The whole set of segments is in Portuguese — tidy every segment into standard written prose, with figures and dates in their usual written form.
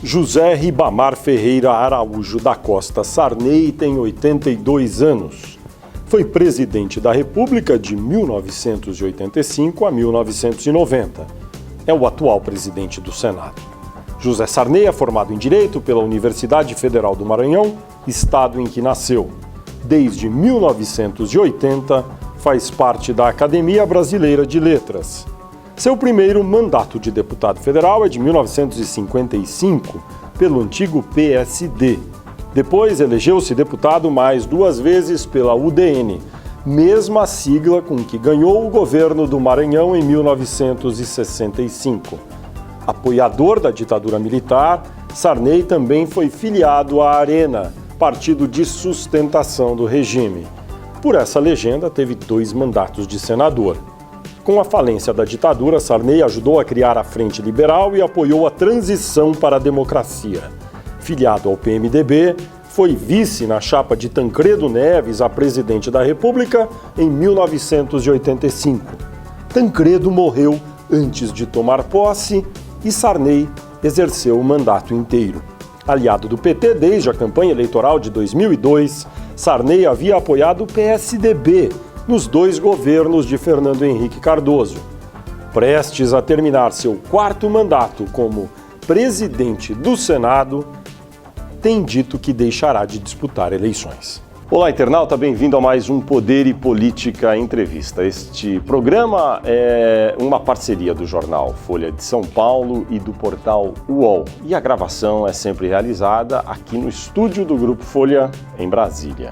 José Ribamar Ferreira Araújo da Costa Sarney tem 82 anos. Foi presidente da República de 1985 a 1990. É o atual presidente do Senado. José Sarney é formado em Direito pela Universidade Federal do Maranhão, estado em que nasceu. Desde 1980, faz parte da Academia Brasileira de Letras. Seu primeiro mandato de deputado federal é de 1955, pelo antigo PSD. Depois elegeu-se deputado mais 2 vezes pela UDN, mesma sigla com que ganhou o governo do Maranhão em 1965. Apoiador da ditadura militar, Sarney também foi filiado à Arena, partido de sustentação do regime. Por essa legenda, teve 2 mandatos de senador. Com a falência da ditadura, Sarney ajudou a criar a Frente Liberal e apoiou a transição para a democracia. Filiado ao PMDB, foi vice na chapa de Tancredo Neves a presidente da República em 1985. Tancredo morreu antes de tomar posse e Sarney exerceu o mandato inteiro. Aliado do PT desde a campanha eleitoral de 2002, Sarney havia apoiado o PSDB nos 2 governos de Fernando Henrique Cardoso. Prestes a terminar seu 4º mandato como presidente do Senado, tem dito que deixará de disputar eleições. Olá, internauta, bem-vindo a mais um Poder e Política Entrevista. Este programa é uma parceria do jornal Folha de São Paulo e do portal UOL. E a gravação é sempre realizada aqui no estúdio do Grupo Folha, em Brasília.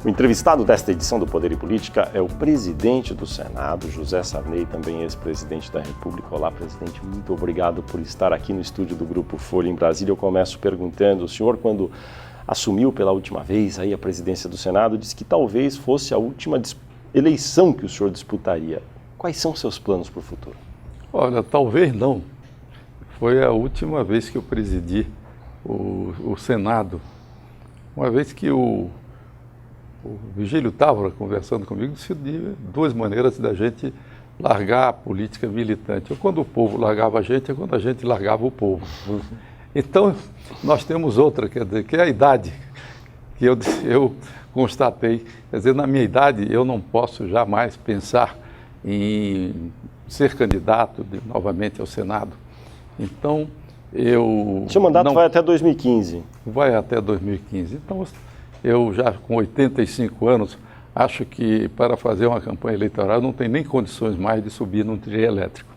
O entrevistado desta edição do Poder e Política é o presidente do Senado, José Sarney, também ex-presidente da República. Olá, presidente, muito obrigado por estar aqui no estúdio do Grupo Folha em Brasília. Eu começo perguntando, o senhor, quando assumiu pela última vez aí a presidência do Senado, disse que talvez fosse a última eleição que o senhor disputaria. Quais são seus planos para o futuro? Olha, talvez não. Foi a última vez que eu presidi o Senado. Uma vez que o Vigílio Távora, conversando comigo, disse de 2 maneiras da gente largar a política militante. Ou quando o povo largava a gente, ou quando a gente largava o povo. Então, nós temos outra, quer dizer, que é a idade, que eu constatei. Quer dizer, na minha idade, eu não posso jamais pensar em ser candidato novamente ao Senado. Então, seu mandato vai até 2015. Vai até 2015. Então, eu já com 85 anos, acho que para fazer uma campanha eleitoral não tem nem condições mais de subir num trilho elétrico.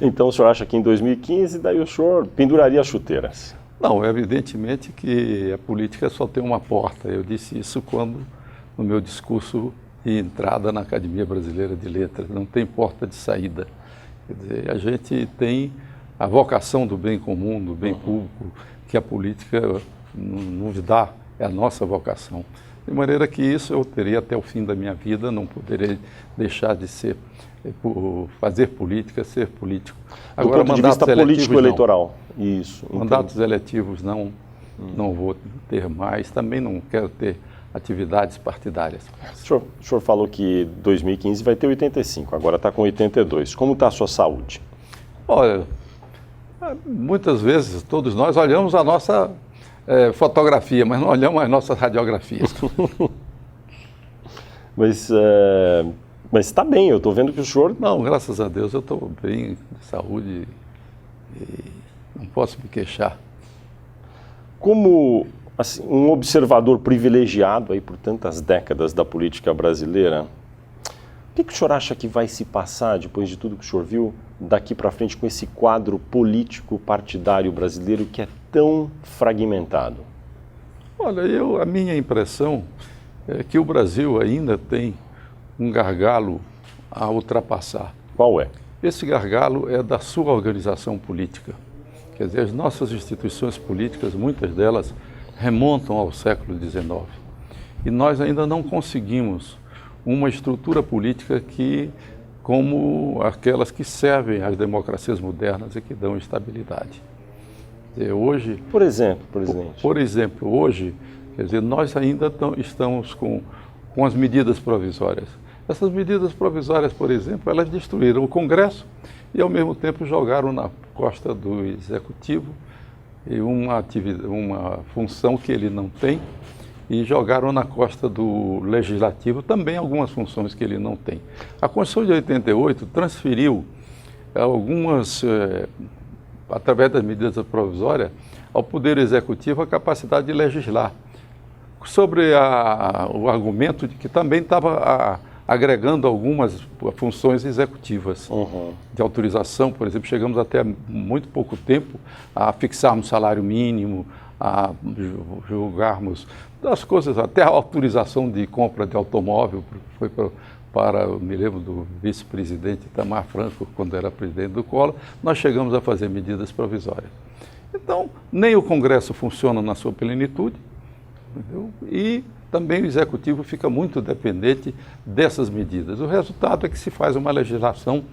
Então o senhor acha que em 2015, daí o senhor penduraria as chuteiras? Não, evidentemente que a política só tem uma porta. Eu disse isso no meu discurso de entrada na Academia Brasileira de Letras. Não tem porta de saída. Quer dizer, a gente tem a vocação do bem comum, do bem público, que a política nos dá. É a nossa vocação. De maneira que isso eu teria até o fim da minha vida, não poderia deixar de fazer política, ser político. Agora, do ponto de vista político-eleitoral. Isso. Mandatos eletivos não vou ter mais, também não quero ter atividades partidárias. O senhor falou que 2015 vai ter 85, agora está com 82. Como está a sua saúde? Olha, muitas vezes todos nós olhamos a nossa fotografia, mas não olhamos as nossas radiografias. Mas está bem, eu estou vendo que o senhor... Não, graças a Deus eu estou bem, de saúde, e não posso me queixar. Como assim, um observador privilegiado aí por tantas décadas da política brasileira, o que o senhor acha que vai se passar, depois de tudo que o senhor viu, daqui para frente com esse quadro político partidário brasileiro que é tão fragmentado? Olha, a minha impressão é que o Brasil ainda tem um gargalo a ultrapassar. Qual é? Esse gargalo é da sua organização política. Quer dizer, as nossas instituições políticas, muitas delas remontam ao século XIX. E nós ainda não conseguimos uma estrutura política como aquelas que servem às democracias modernas e que dão estabilidade. Quer dizer, hoje, por exemplo, presidente? Por exemplo, hoje, quer dizer, nós ainda estamos com as medidas provisórias. Essas medidas provisórias, por exemplo, elas destruíram o Congresso e, ao mesmo tempo, jogaram na costa do Executivo e uma função que ele não tem, e jogaram na costa do Legislativo também algumas funções que ele não tem. A Constituição de 88 transferiu algumas, através das medidas provisórias, ao Poder Executivo a capacidade de legislar, sobre o argumento de que também estava agregando algumas funções executivas, de autorização, por exemplo, chegamos até muito pouco tempo a fixarmos salário mínimo, a julgarmos das coisas, até a autorização de compra de automóvel, foi eu me lembro do vice-presidente Itamar Franco, quando era presidente do Collor, nós chegamos a fazer medidas provisórias. Então, nem o Congresso funciona na sua plenitude, entendeu? E também o Executivo fica muito dependente dessas medidas. O resultado é que se faz uma legislação,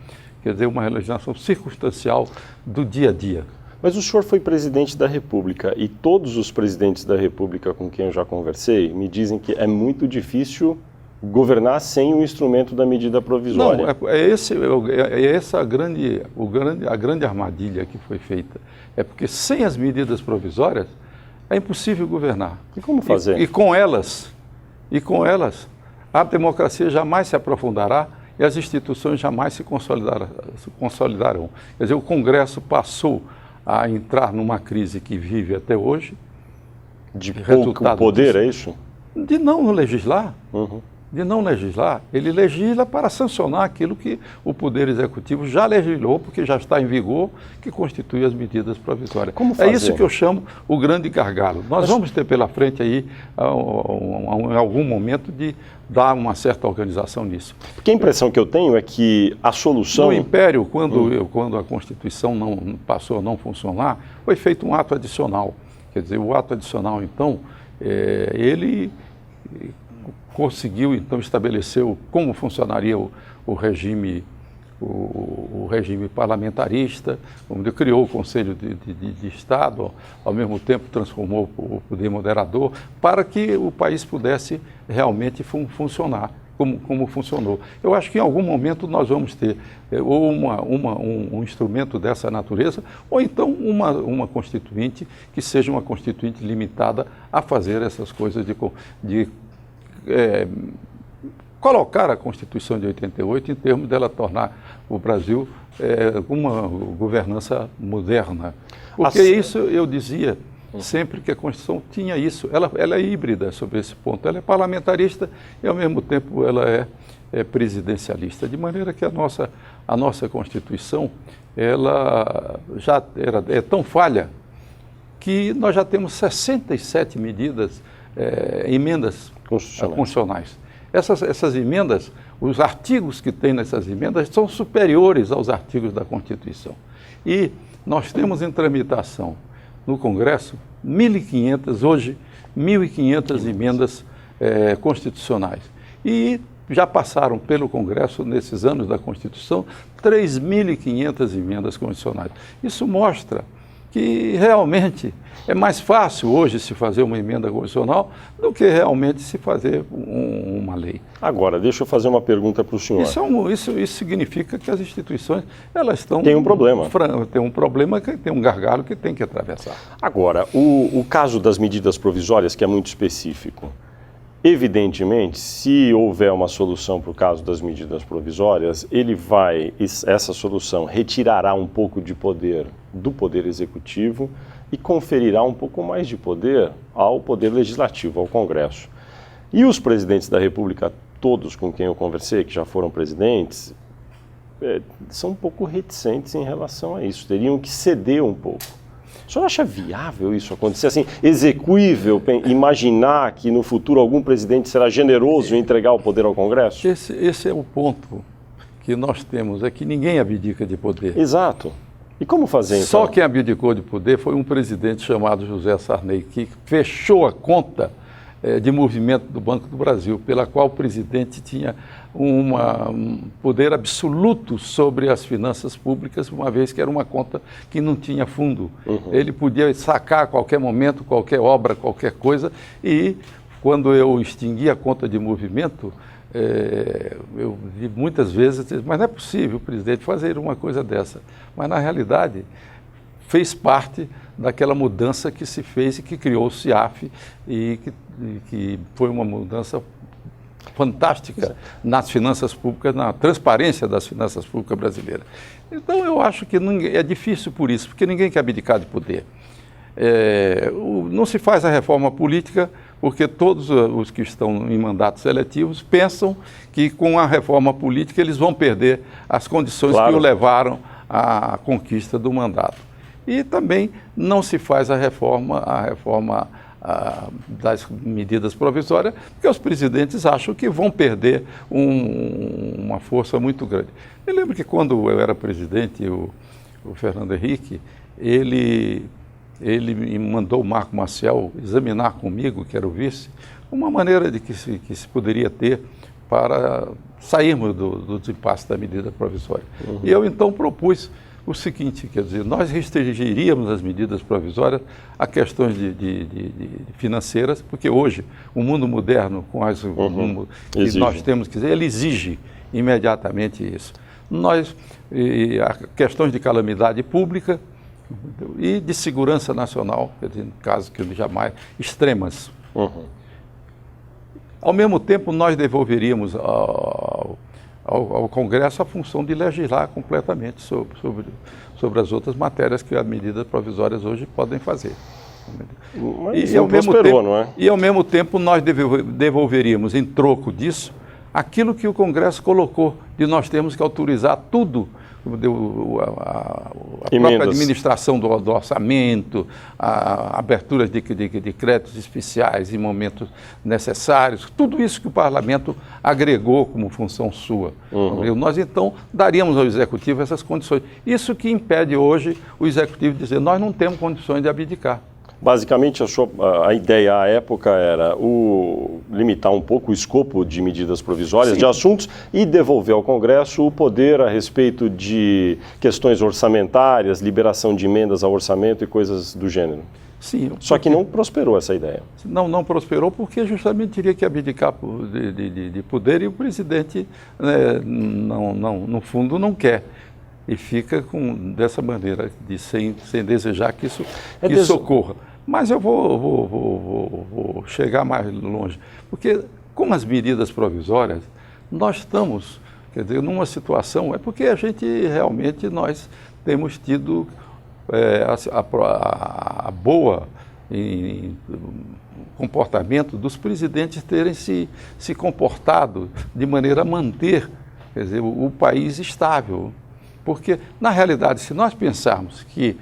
quer dizer, uma legislação circunstancial do dia a dia. Mas o senhor foi presidente da República e todos os presidentes da República com quem eu já conversei me dizem que é muito difícil governar sem o instrumento da medida provisória. Não, essa a grande armadilha que foi feita. É porque sem as medidas provisórias é impossível governar. E como fazer? E com elas, a democracia jamais se aprofundará e as instituições jamais se consolidarão. Quer dizer, o Congresso passou a entrar numa crise que vive até hoje. De pouco poder, é isso? De não legislar. De não legislar. Ele legisla para sancionar aquilo que o Poder Executivo já legislou, porque já está em vigor, que constitui as medidas provisórias. Como fazer? É isso que eu chamo o grande gargalo. Nós vamos ter pela frente aí, em algum momento, de dar uma certa organização nisso. Porque a impressão que eu tenho é que a solução... No Império, quando a Constituição passou a não funcionar, foi feito um ato adicional. Quer dizer, o ato adicional, então, ele conseguiu, então, estabelecer como funcionaria o regime parlamentarista, criou o Conselho de Estado, ao mesmo tempo transformou o poder moderador, para que o país pudesse realmente funcionar como funcionou. Eu acho que em algum momento nós vamos ter ou um instrumento dessa natureza, ou então uma constituinte que seja uma constituinte limitada a fazer essas coisas de colocar a Constituição de 88 em termos dela tornar o Brasil uma governança moderna. Porque isso eu dizia sempre que a Constituição tinha isso. Ela é híbrida sobre esse ponto. Ela é parlamentarista e, ao mesmo tempo, ela é presidencialista. De maneira que a nossa Constituição ela já é tão falha que nós já temos 67 emendas constitucionais. Essas emendas, os artigos que tem nessas emendas são superiores aos artigos da Constituição. E nós temos em tramitação no Congresso 1.500, hoje, 1.500 emendas constitucionais. E já passaram pelo Congresso, nesses anos da Constituição, 3.500 emendas constitucionais. Isso mostra que realmente é mais fácil hoje se fazer uma emenda constitucional do que realmente se fazer uma lei. Agora, deixa eu fazer uma pergunta para o senhor. Isso significa que as instituições elas estão... Tem um problema. Tem um problema, tem um gargalo que tem que atravessar. Agora, o caso das medidas provisórias, que é muito específico, evidentemente, se houver uma solução para o caso das medidas provisórias, essa solução retirará um pouco de poder do Poder Executivo e conferirá um pouco mais de poder ao Poder Legislativo, ao Congresso. E os presidentes da República, todos com quem eu conversei, que já foram presidentes, são um pouco reticentes em relação a isso, teriam que ceder um pouco. O senhor acha viável isso acontecer? Assim, execuível imaginar que no futuro algum presidente será generoso em entregar o poder ao Congresso? Esse é o ponto que nós temos, é que ninguém abdica de poder. Exato. E como fazer, então? Só quem abdicou de poder foi um presidente chamado José Sarney, que fechou a conta de movimento do Banco do Brasil, pela qual o presidente tinha um poder absoluto sobre as finanças públicas, uma vez que era uma conta que não tinha fundo. Ele podia sacar a qualquer momento, qualquer obra, qualquer coisa, e quando eu extingui a conta de movimento, eu vi muitas vezes, mas não é possível o presidente fazer uma coisa dessa. Mas, na realidade, fez parte daquela mudança que se fez e que criou o CIAF e que foi uma mudança fantástica nas finanças públicas, na transparência das finanças públicas brasileiras. Então, eu acho que é difícil por isso, porque ninguém quer abdicar de poder. Não se faz a reforma política porque todos os que estão em mandatos eletivos pensam que com a reforma política eles vão perder as condições que o levaram à conquista do mandato. E também não se faz a reforma das medidas provisórias, porque os presidentes acham que vão perder uma força muito grande. Eu lembro que quando eu era presidente, o Fernando Henrique, ele me mandou o Marco Maciel examinar comigo, que era o vice, uma maneira de que se poderia ter para sairmos do impasse da medida provisória. Uhum. E eu então propus o seguinte, quer dizer, nós restringiríamos as medidas provisórias a questões de financeiras, porque hoje o mundo moderno, com as que nós temos que dizer, ele exige imediatamente isso. Questões de calamidade pública e de segurança nacional, quer dizer, casos que jamais extremas. Uhum. Ao mesmo tempo, nós devolveríamos ao Congresso a função de legislar completamente sobre as outras matérias que as medidas provisórias hoje podem fazer. Mas não prosperou, não é? E ao mesmo tempo nós devolveríamos em troco disso aquilo que o Congresso colocou, de nós temos que autorizar tudo, a própria administração do orçamento, a abertura de créditos especiais em momentos necessários, tudo isso que o Parlamento agregou como função sua. Uhum. Nós, então, daríamos ao Executivo essas condições. Isso que impede hoje o Executivo de dizer, nós não temos condições de abdicar. Basicamente, a ideia à época era limitar um pouco o escopo de medidas provisórias, sim, de assuntos, e devolver ao Congresso o poder a respeito de questões orçamentárias, liberação de emendas ao orçamento e coisas do gênero. Sim. Só que não prosperou essa ideia. Não prosperou porque justamente teria que abdicar de poder e o presidente, né, no fundo, não quer. E fica dessa maneira, sem desejar que isso ocorra. Mas eu vou chegar mais longe, porque com as medidas provisórias, nós estamos, quer dizer, numa situação, é porque a gente realmente, nós temos tido a boa comportamento dos presidentes terem se comportado de maneira a manter, quer dizer, o país estável. Porque, na realidade, se nós pensarmos que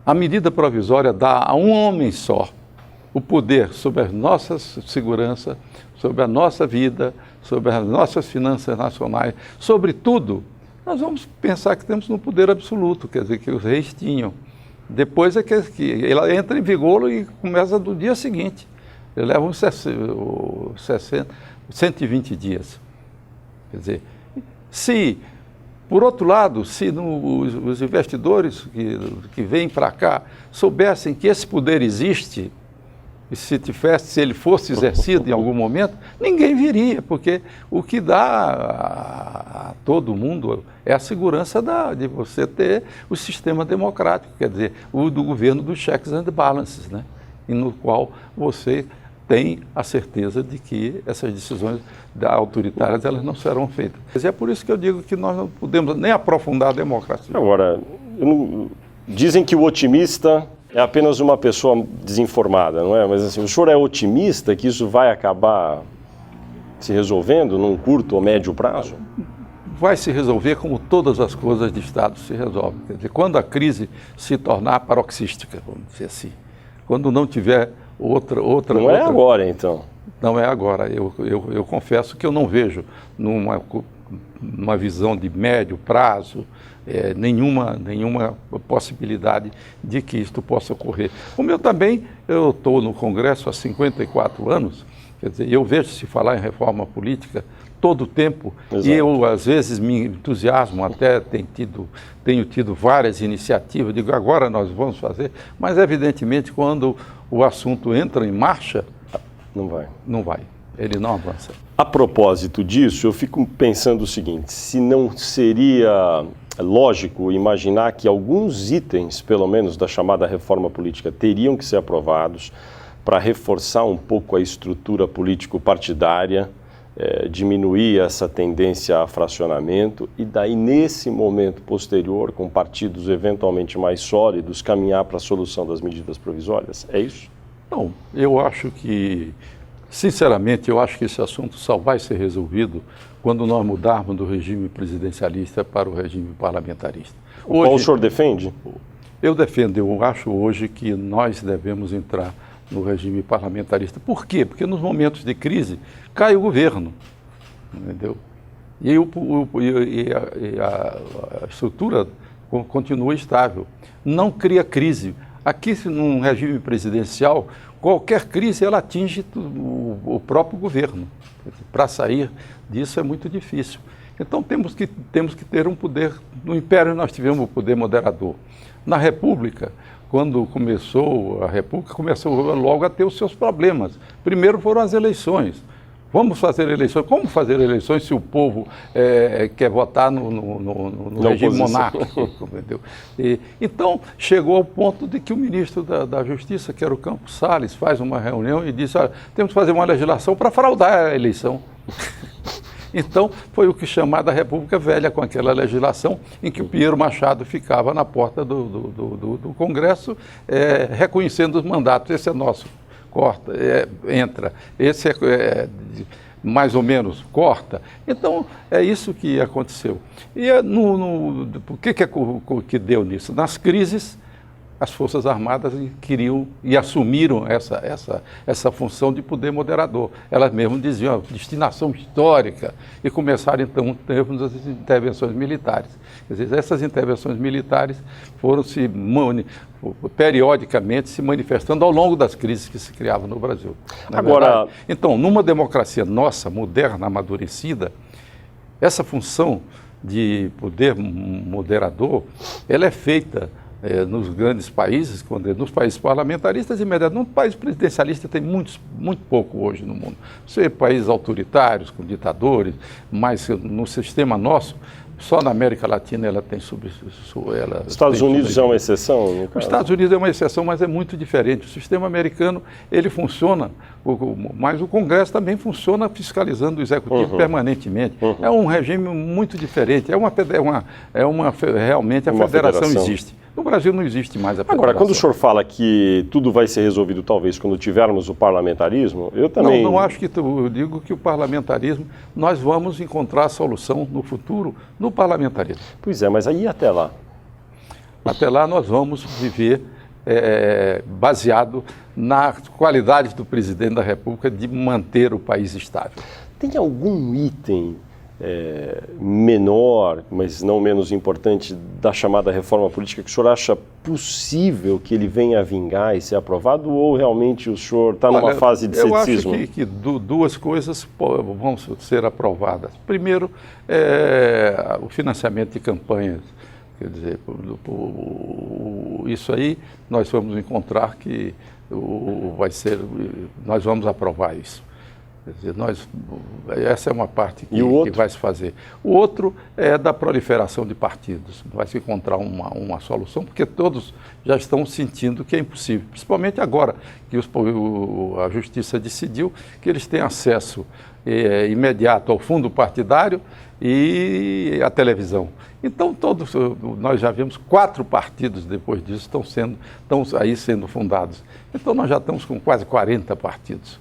a medida provisória dá a um homem só o poder sobre as nossas seguranças, sobre a nossa vida, sobre as nossas finanças nacionais, sobre tudo, nós vamos pensar que temos um poder absoluto, quer dizer, que os reis tinham. Depois é que ela entra em vigor e começa do dia seguinte. Ele leva uns 120 dias. Quer dizer, por outro lado, se os investidores que vêm para cá soubessem que esse poder existe, e se ele fosse exercido em algum momento, ninguém viria, porque o que dá a todo mundo é a segurança de você ter o sistema democrático, quer dizer, o do governo dos checks and balances, né? E no qual você tem a certeza de que essas decisões autoritárias elas não serão feitas. E é por isso que eu digo que nós não podemos nem aprofundar a democracia. Agora, dizem que o otimista é apenas uma pessoa desinformada, não é? Mas assim, o senhor é otimista que isso vai acabar se resolvendo num curto ou médio prazo? Vai se resolver como todas as coisas de Estado se resolvem. Quer dizer, quando a crise se tornar paroxística, vamos dizer assim, quando não tiver outra... Não é agora, então? Não é agora. Eu confesso que eu não vejo numa visão de médio prazo nenhuma possibilidade de que isto possa ocorrer. Como eu estou no Congresso há 54 anos, quer dizer, eu vejo se falar em reforma política todo o tempo. Exato. E eu, às vezes, me entusiasmo, até tenho tido várias iniciativas, digo, agora nós vamos fazer, mas, evidentemente, quando o assunto entra em marcha, não vai, ele não avança. A propósito disso, eu fico pensando o seguinte, se não seria lógico imaginar que alguns itens, pelo menos da chamada reforma política, teriam que ser aprovados para reforçar um pouco a estrutura político-partidária, diminuir essa tendência a fracionamento e daí, nesse momento posterior, com partidos eventualmente mais sólidos, caminhar para a solução das medidas provisórias? É isso? Não, eu acho que, sinceramente, eu acho que esse assunto só vai ser resolvido quando nós mudarmos do regime presidencialista para o regime parlamentarista. Hoje, qual o senhor defende? Eu defendo, eu acho hoje que nós devemos entrar no regime parlamentarista. Por quê? Porque nos momentos de crise cai o governo, entendeu? E a estrutura continua estável. Não cria crise. Aqui, num regime presidencial, qualquer crise ela atinge o próprio governo. Para sair disso é muito difícil. Então temos que ter um poder. No Império nós tivemos o poder moderador. Na República, quando começou a República, começou logo a ter os seus problemas. Primeiro foram as eleições. Vamos fazer eleições. Como fazer eleições se o povo quer votar no regime monárquico? Entendeu? Então, chegou ao ponto de que o ministro da Justiça, que era o Campos Salles, faz uma reunião e disse, olha, temos que fazer uma legislação para fraudar a eleição. Então, foi o que chamada República Velha, com aquela legislação em que o Pinheiro Machado ficava na porta do Congresso, reconhecendo os mandatos. Esse é nosso, corta, entra. Esse mais ou menos, corta. Então, é isso que aconteceu. E o que deu nisso? Nas crises, as Forças Armadas queriam e assumiram essa função de poder moderador. Elas mesmas diziam, destinação histórica, e começaram então termos as intervenções militares. Quer dizer, essas intervenções militares foram periodicamente se manifestando ao longo das crises que se criavam no Brasil. Agora, então, numa democracia nossa, moderna, amadurecida, essa função de poder moderador, ela é feita nos grandes países, nos países parlamentaristas e imediatamente. No país presidencialista tem muito pouco hoje no mundo. Você países autoritários, com ditadores, mas no sistema nosso, só na América Latina ela tem Estados Unidos é uma exceção, no caso? Os Estados Unidos é uma exceção, mas é muito diferente. O sistema americano, ele funciona, mas o Congresso também funciona fiscalizando o Executivo permanentemente. É um regime muito diferente. Realmente a federação existe. No Brasil não existe mais a federação. Agora, quando o senhor fala que tudo vai ser resolvido talvez quando tivermos o parlamentarismo, eu também... Não acho que eu digo que o parlamentarismo, nós vamos encontrar a solução no futuro no parlamentarismo. Pois é, mas aí até lá? Até lá nós vamos viver baseado na qualidade do presidente da República de manter o país estável. Tem algum item menor, mas não menos importante, da chamada reforma política que o senhor acha possível que ele venha a vingar e ser aprovado, ou realmente o senhor está numa fase de ceticismo? Eu acho que duas coisas vão ser aprovadas. Primeiro, o financiamento de campanhas. Quer dizer, isso aí nós vamos encontrar que nós vamos aprovar isso. Quer dizer, essa é uma parte que vai se fazer. O outro é da proliferação de partidos. Vai se encontrar uma solução, porque todos já estão sentindo que é impossível, principalmente agora que a Justiça decidiu que eles têm acesso imediato ao fundo partidário e à televisão. Então, nós já vimos 4 partidos depois disso estão aí sendo fundados. Então, nós já estamos com quase 40 partidos.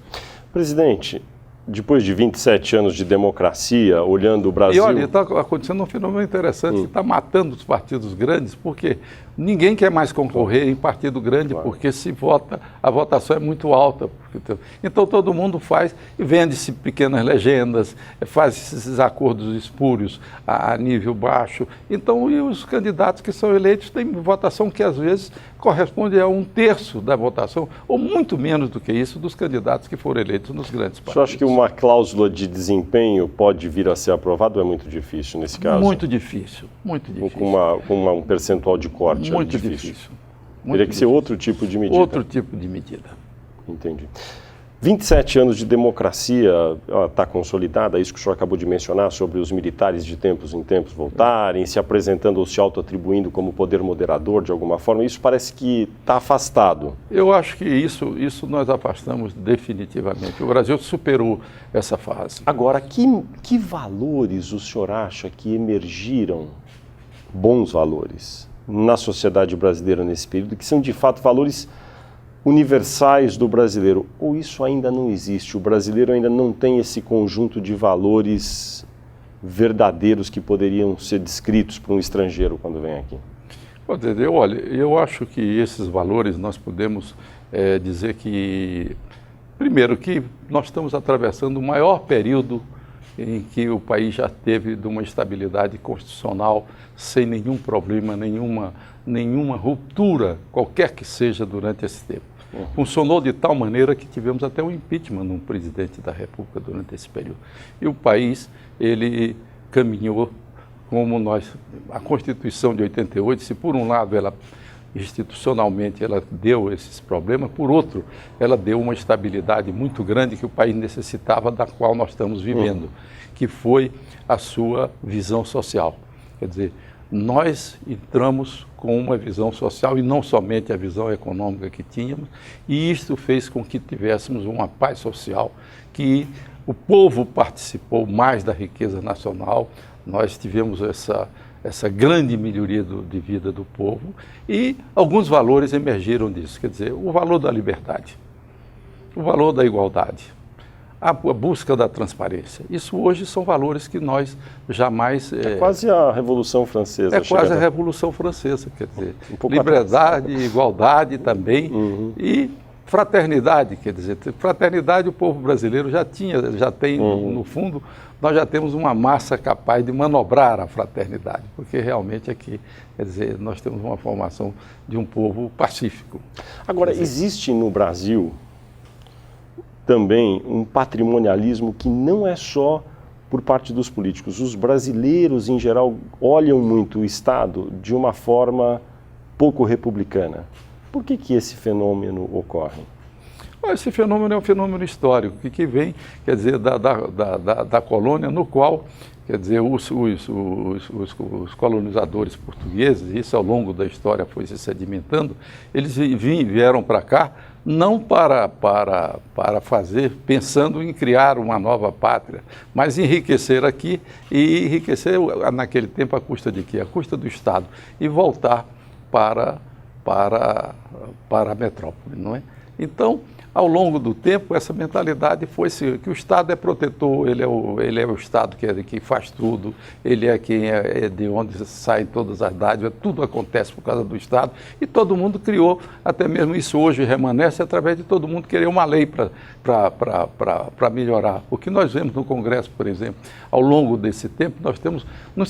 Presidente, depois de 27 anos de democracia, olhando o Brasil... E olha, está acontecendo um fenômeno interessante, que está matando os partidos grandes, porque ninguém quer mais concorrer em partido grande, porque se vota, a votação é muito alta. Então todo mundo faz e vende-se pequenas legendas, faz esses acordos espúrios a nível baixo. Então, e os candidatos que são eleitos têm votação que às vezes corresponde a 1/3 da votação, ou muito menos do que isso, dos candidatos que foram eleitos nos grandes partidos. Você acha que uma cláusula de desempenho pode vir a ser aprovada ou é muito difícil nesse caso? Muito difícil, muito difícil. Com um percentual de corte? Muito difícil. Teria que ser outro tipo de medida? Outro tipo de medida. Entendi. 27 anos de democracia, está consolidada, isso que o senhor acabou de mencionar, sobre os militares de tempos em tempos voltarem, se apresentando ou se auto-atribuindo como poder moderador de alguma forma, isso parece que está afastado. Eu acho que isso nós afastamos definitivamente. O Brasil superou essa fase. Agora, que valores o senhor acha que emergiram, bons valores, na sociedade brasileira nesse período, que são de fato valores universais do brasileiro, ou isso ainda não existe? O brasileiro ainda não tem esse conjunto de valores verdadeiros que poderiam ser descritos para um estrangeiro quando vem aqui? Olha, eu acho que esses valores nós podemos dizer que, primeiro, que nós estamos atravessando o maior período em que o país já teve de uma estabilidade constitucional sem nenhum problema, nenhuma ruptura, qualquer que seja, durante esse tempo. Funcionou de tal maneira que tivemos até um impeachment de um presidente da República durante esse período. E o país, ele caminhou como a Constituição de 88, se por um lado ela institucionalmente ela deu esses problemas, por outro, ela deu uma estabilidade muito grande que o país necessitava, da qual nós estamos vivendo, que foi a sua visão social. Quer dizer, nós entramos com uma visão social e não somente a visão econômica que tínhamos, e isto fez com que tivéssemos uma paz social, que o povo participou mais da riqueza nacional, nós tivemos essa grande melhoria de vida do povo, e alguns valores emergiram disso, quer dizer, o valor da liberdade, o valor da igualdade, a busca da transparência. Isso hoje são valores que nós jamais... É quase a Revolução Francesa. É quase a Revolução Francesa, quer dizer, liberdade, igualdade também, e fraternidade, quer dizer, fraternidade o povo brasileiro já tem, no fundo, nós já temos uma massa capaz de manobrar a fraternidade, porque realmente aqui, quer dizer, nós temos uma formação de um povo pacífico. Agora, existe no Brasil também um patrimonialismo que não é só por parte dos políticos. Os brasileiros, em geral, olham muito o Estado de uma forma pouco republicana. Por que esse fenômeno ocorre? Esse fenômeno é um fenômeno histórico, que vem, quer dizer, da colônia, no qual, quer dizer, os colonizadores portugueses, isso ao longo da história foi se sedimentando, eles vieram para cá não para fazer, pensando em criar uma nova pátria, mas enriquecer aqui, e enriquecer naquele tempo à custa de quê? À custa do Estado, e voltar para a metrópole, não é? Então, ao longo do tempo, essa mentalidade foi-se que o Estado é protetor, ele é o Estado que faz tudo, ele é quem é de onde saem todas as dádivas, tudo acontece por causa do Estado, e todo mundo criou, até mesmo isso hoje remanesce através de todo mundo querer uma lei para melhorar. O que nós vemos no Congresso, por exemplo, ao longo desse tempo, nós temos,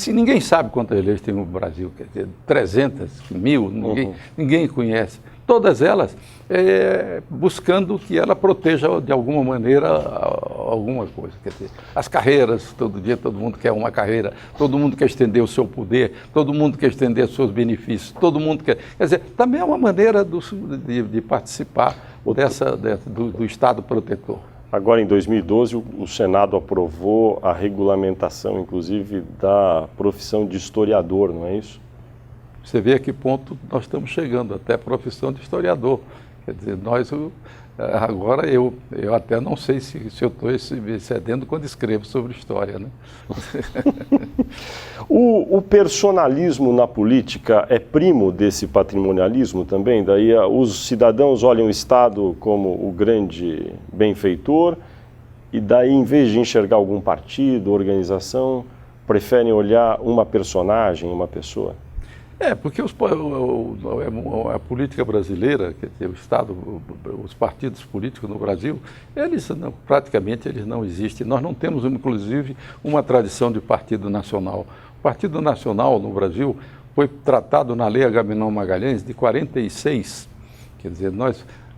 ninguém sabe quantas leis tem no Brasil, quer dizer, 300, 1.000, ninguém conhece. Todas elas buscando que ela proteja de alguma maneira alguma coisa. Quer dizer, as carreiras, todo dia todo mundo quer uma carreira, todo mundo quer estender o seu poder, todo mundo quer estender os seus benefícios, todo mundo quer... Quer dizer, também é uma maneira de participar do Estado protetor. Agora, em 2012, o Senado aprovou a regulamentação, inclusive, da profissão de historiador, não é isso? Você vê a que ponto nós estamos chegando, até a profissão de historiador. Quer dizer, agora eu até não sei se eu estou excedendo quando escrevo sobre história, né? O personalismo na política é primo desse patrimonialismo também? Daí os cidadãos olham o Estado como o grande benfeitor e daí, em vez de enxergar algum partido, organização, preferem olhar uma personagem, uma pessoa? Porque a política brasileira, quer dizer, o Estado, os partidos políticos no Brasil, praticamente eles não existem. Nós não temos, inclusive, uma tradição de partido nacional. O Partido Nacional no Brasil foi tratado na Lei Agamenon Magalhães de 46. Quer dizer,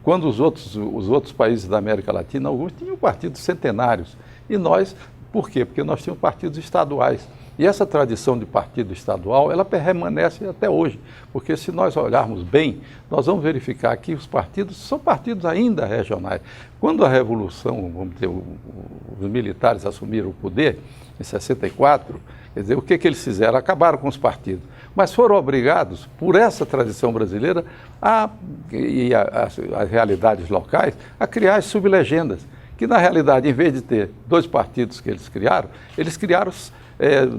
quando os outros países da América Latina, alguns tinham partidos centenários. E nós, por quê? Porque nós tínhamos partidos estaduais. E essa tradição de partido estadual, ela permanece até hoje, porque se nós olharmos bem, nós vamos verificar que os partidos são partidos ainda regionais. Quando a Revolução, vamos dizer, os militares assumiram o poder, em 64, quer dizer, o que eles fizeram? Acabaram com os partidos, mas foram obrigados, por essa tradição brasileira, as realidades locais, a criar as sublegendas, que na realidade, em vez de ter 2 partidos que eles criaram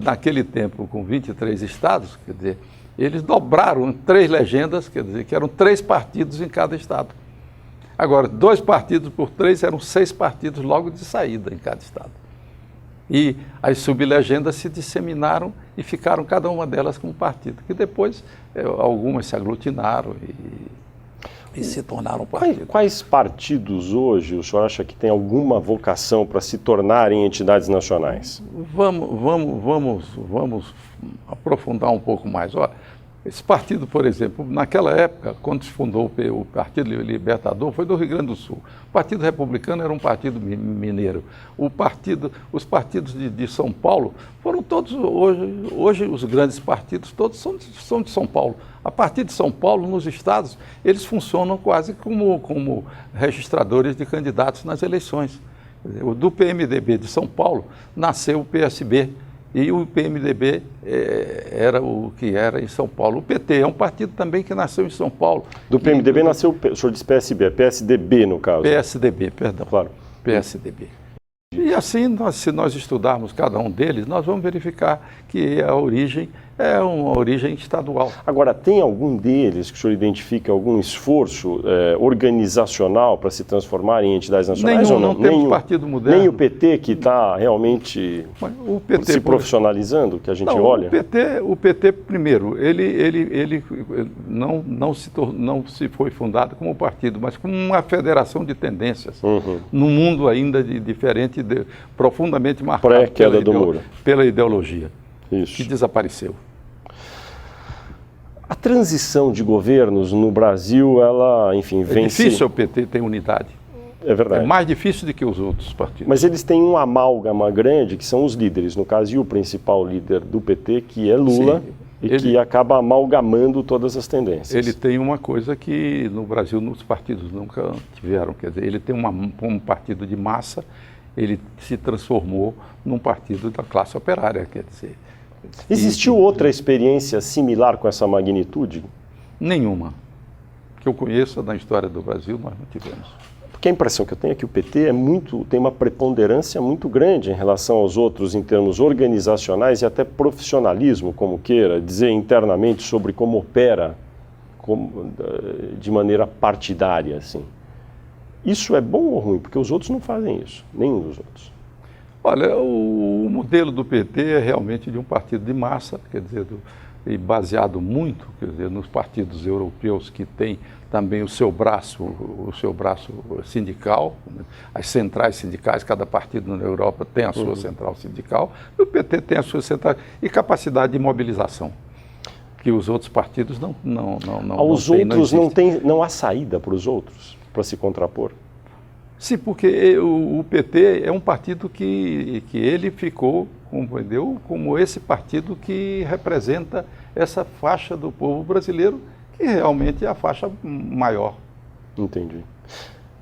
naquele tempo, com 23 estados, quer dizer, eles dobraram 3 legendas, quer dizer, que eram 3 partidos em cada estado. Agora, 2 partidos por 3 eram 6 partidos logo de saída em cada estado. E as sublegendas se disseminaram e ficaram cada uma delas com um partido, que depois algumas se aglutinaram e se tornaram partidos. Quais partidos hoje o senhor acha que tem alguma vocação para se tornarem entidades nacionais? Vamos aprofundar um pouco mais. Olha, esse partido, por exemplo, naquela época, quando se fundou o Partido Libertador, foi do Rio Grande do Sul. O Partido Republicano era um partido mineiro. Os partidos de São Paulo foram todos, hoje os grandes partidos todos são de São Paulo. A partir de São Paulo, nos estados, eles funcionam quase como registradores de candidatos nas eleições. Do PMDB de São Paulo, nasceu o PSB. E o PMDB era o que era em São Paulo. O PT é um partido também que nasceu em São Paulo. Do PMDB nasceu, o senhor disse PSB, é PSDB no caso. PSDB, perdão. Claro. PSDB. E assim, se nós estudarmos cada um deles, nós vamos verificar que a origem é uma origem estadual. Agora, tem algum deles que o senhor identifica algum esforço organizacional para se transformar em entidades nacionais? Nenhum, ou não temos partido moderno. Nem o PT que está realmente se profissionalizando, que a gente olha? O PT primeiro, ele não se foi fundado como partido, mas como uma federação de tendências, num mundo ainda diferente, profundamente marcado pré-queda do muro. Pela ideologia. Isso. Que desapareceu. A transição de governos no Brasil, ela, enfim, vem... É difícil o PT ter unidade. É verdade. É mais difícil do que os outros partidos. Mas eles têm um amálgama grande, que são os líderes. No caso, e o principal líder do PT, que é Lula, que acaba amalgamando todas as tendências. Ele tem uma coisa que no Brasil os partidos nunca tiveram. Quer dizer, ele tem um partido de massa, ele se transformou num partido da classe operária, quer dizer... Existiu outra experiência similar com essa magnitude? Nenhuma. Que eu conheça na história do Brasil, nós não tivemos. Porque a impressão que eu tenho é que o PT tem uma preponderância muito grande em relação aos outros em termos organizacionais e até profissionalismo, como queira, dizer internamente sobre como opera de maneira partidária, assim. Isso é bom ou ruim? Porque os outros não fazem isso, nenhum dos outros. Olha, o modelo do PT é realmente de um partido de massa, quer dizer, e baseado muito, quer dizer, nos partidos europeus que têm também o seu braço sindical, as centrais sindicais, cada partido na Europa tem a sua central sindical, e o PT tem a sua central e capacidade de mobilização, que os outros partidos não têm. Não há saída para os outros, para se contrapor? Sim, porque o PT é um partido que ele ficou, compreendeu, como esse partido que representa essa faixa do povo brasileiro, que realmente é a faixa maior. Entendi.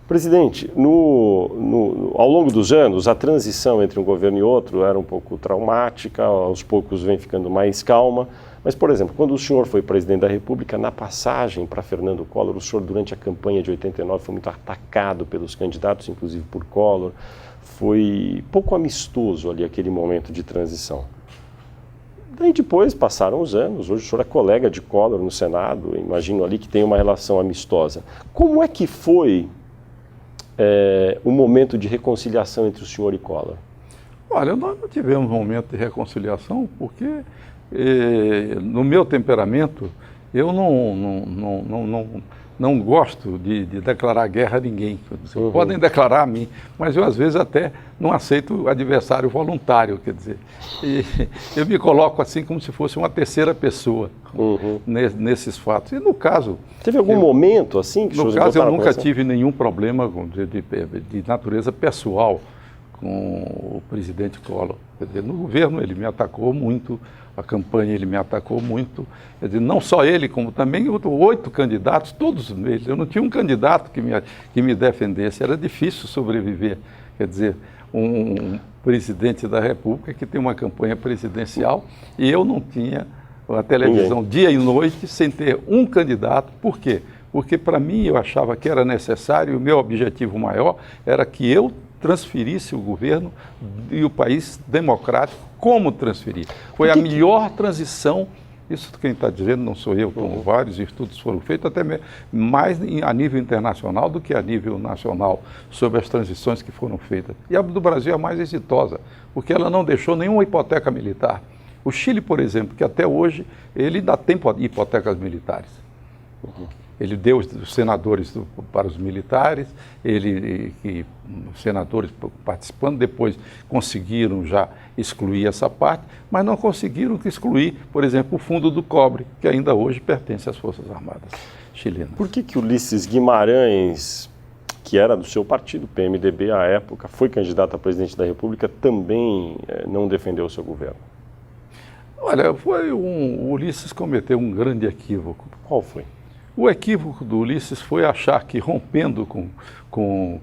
Presidente, ao longo dos anos, a transição entre um governo e outro era um pouco traumática, aos poucos vem ficando mais calma. Mas, por exemplo, quando o senhor foi presidente da República, na passagem para Fernando Collor, o senhor, durante a campanha de 89, foi muito atacado pelos candidatos, inclusive por Collor. Foi pouco amistoso ali aquele momento de transição. Daí depois passaram os anos, hoje o senhor é colega de Collor no Senado, imagino ali que tem uma relação amistosa. Como é que foi o momento de reconciliação entre o senhor e Collor? Olha, nós não tivemos um momento de reconciliação porque... no meu temperamento, eu não gosto de declarar guerra a ninguém. Podem declarar a mim, mas eu às vezes até não aceito adversário voluntário, quer dizer. E eu me coloco assim como se fosse uma terceira pessoa nesses fatos. E no caso... Teve algum momento assim? No caso, eu nunca tive nenhum problema de natureza pessoal com o presidente Collor. Quer dizer, no governo ele me atacou muito, a campanha ele me atacou muito. Quer dizer, não só ele, como também 8 candidatos, todos eles. Eu não tinha um candidato que me defendesse, era difícil sobreviver. Quer dizer, um presidente da República que tem uma campanha presidencial e eu não tinha a televisão dia e noite sem ter um candidato. Por quê? Porque para mim eu achava que era necessário, o meu objetivo maior era que eu transferisse o governo e o país democrático, como transferir. Foi a melhor transição, isso quem está dizendo não sou eu, como vários estudos foram feitos, até mais a nível internacional do que a nível nacional, sobre as transições que foram feitas. E a do Brasil é a mais exitosa, porque ela não deixou nenhuma hipoteca militar. O Chile, por exemplo, que até hoje ele ainda tem hipotecas militares. Ele deu os senadores para os militares, os senadores participando, depois conseguiram já excluir essa parte, mas não conseguiram excluir, por exemplo, o fundo do cobre, que ainda hoje pertence às Forças Armadas chilenas. Por que Ulisses Guimarães, que era do seu partido, PMDB à época, foi candidato a presidente da República, também não defendeu o seu governo? Olha, o Ulisses cometeu um grande equívoco. Qual foi? O equívoco do Ulisses foi achar que, rompendo com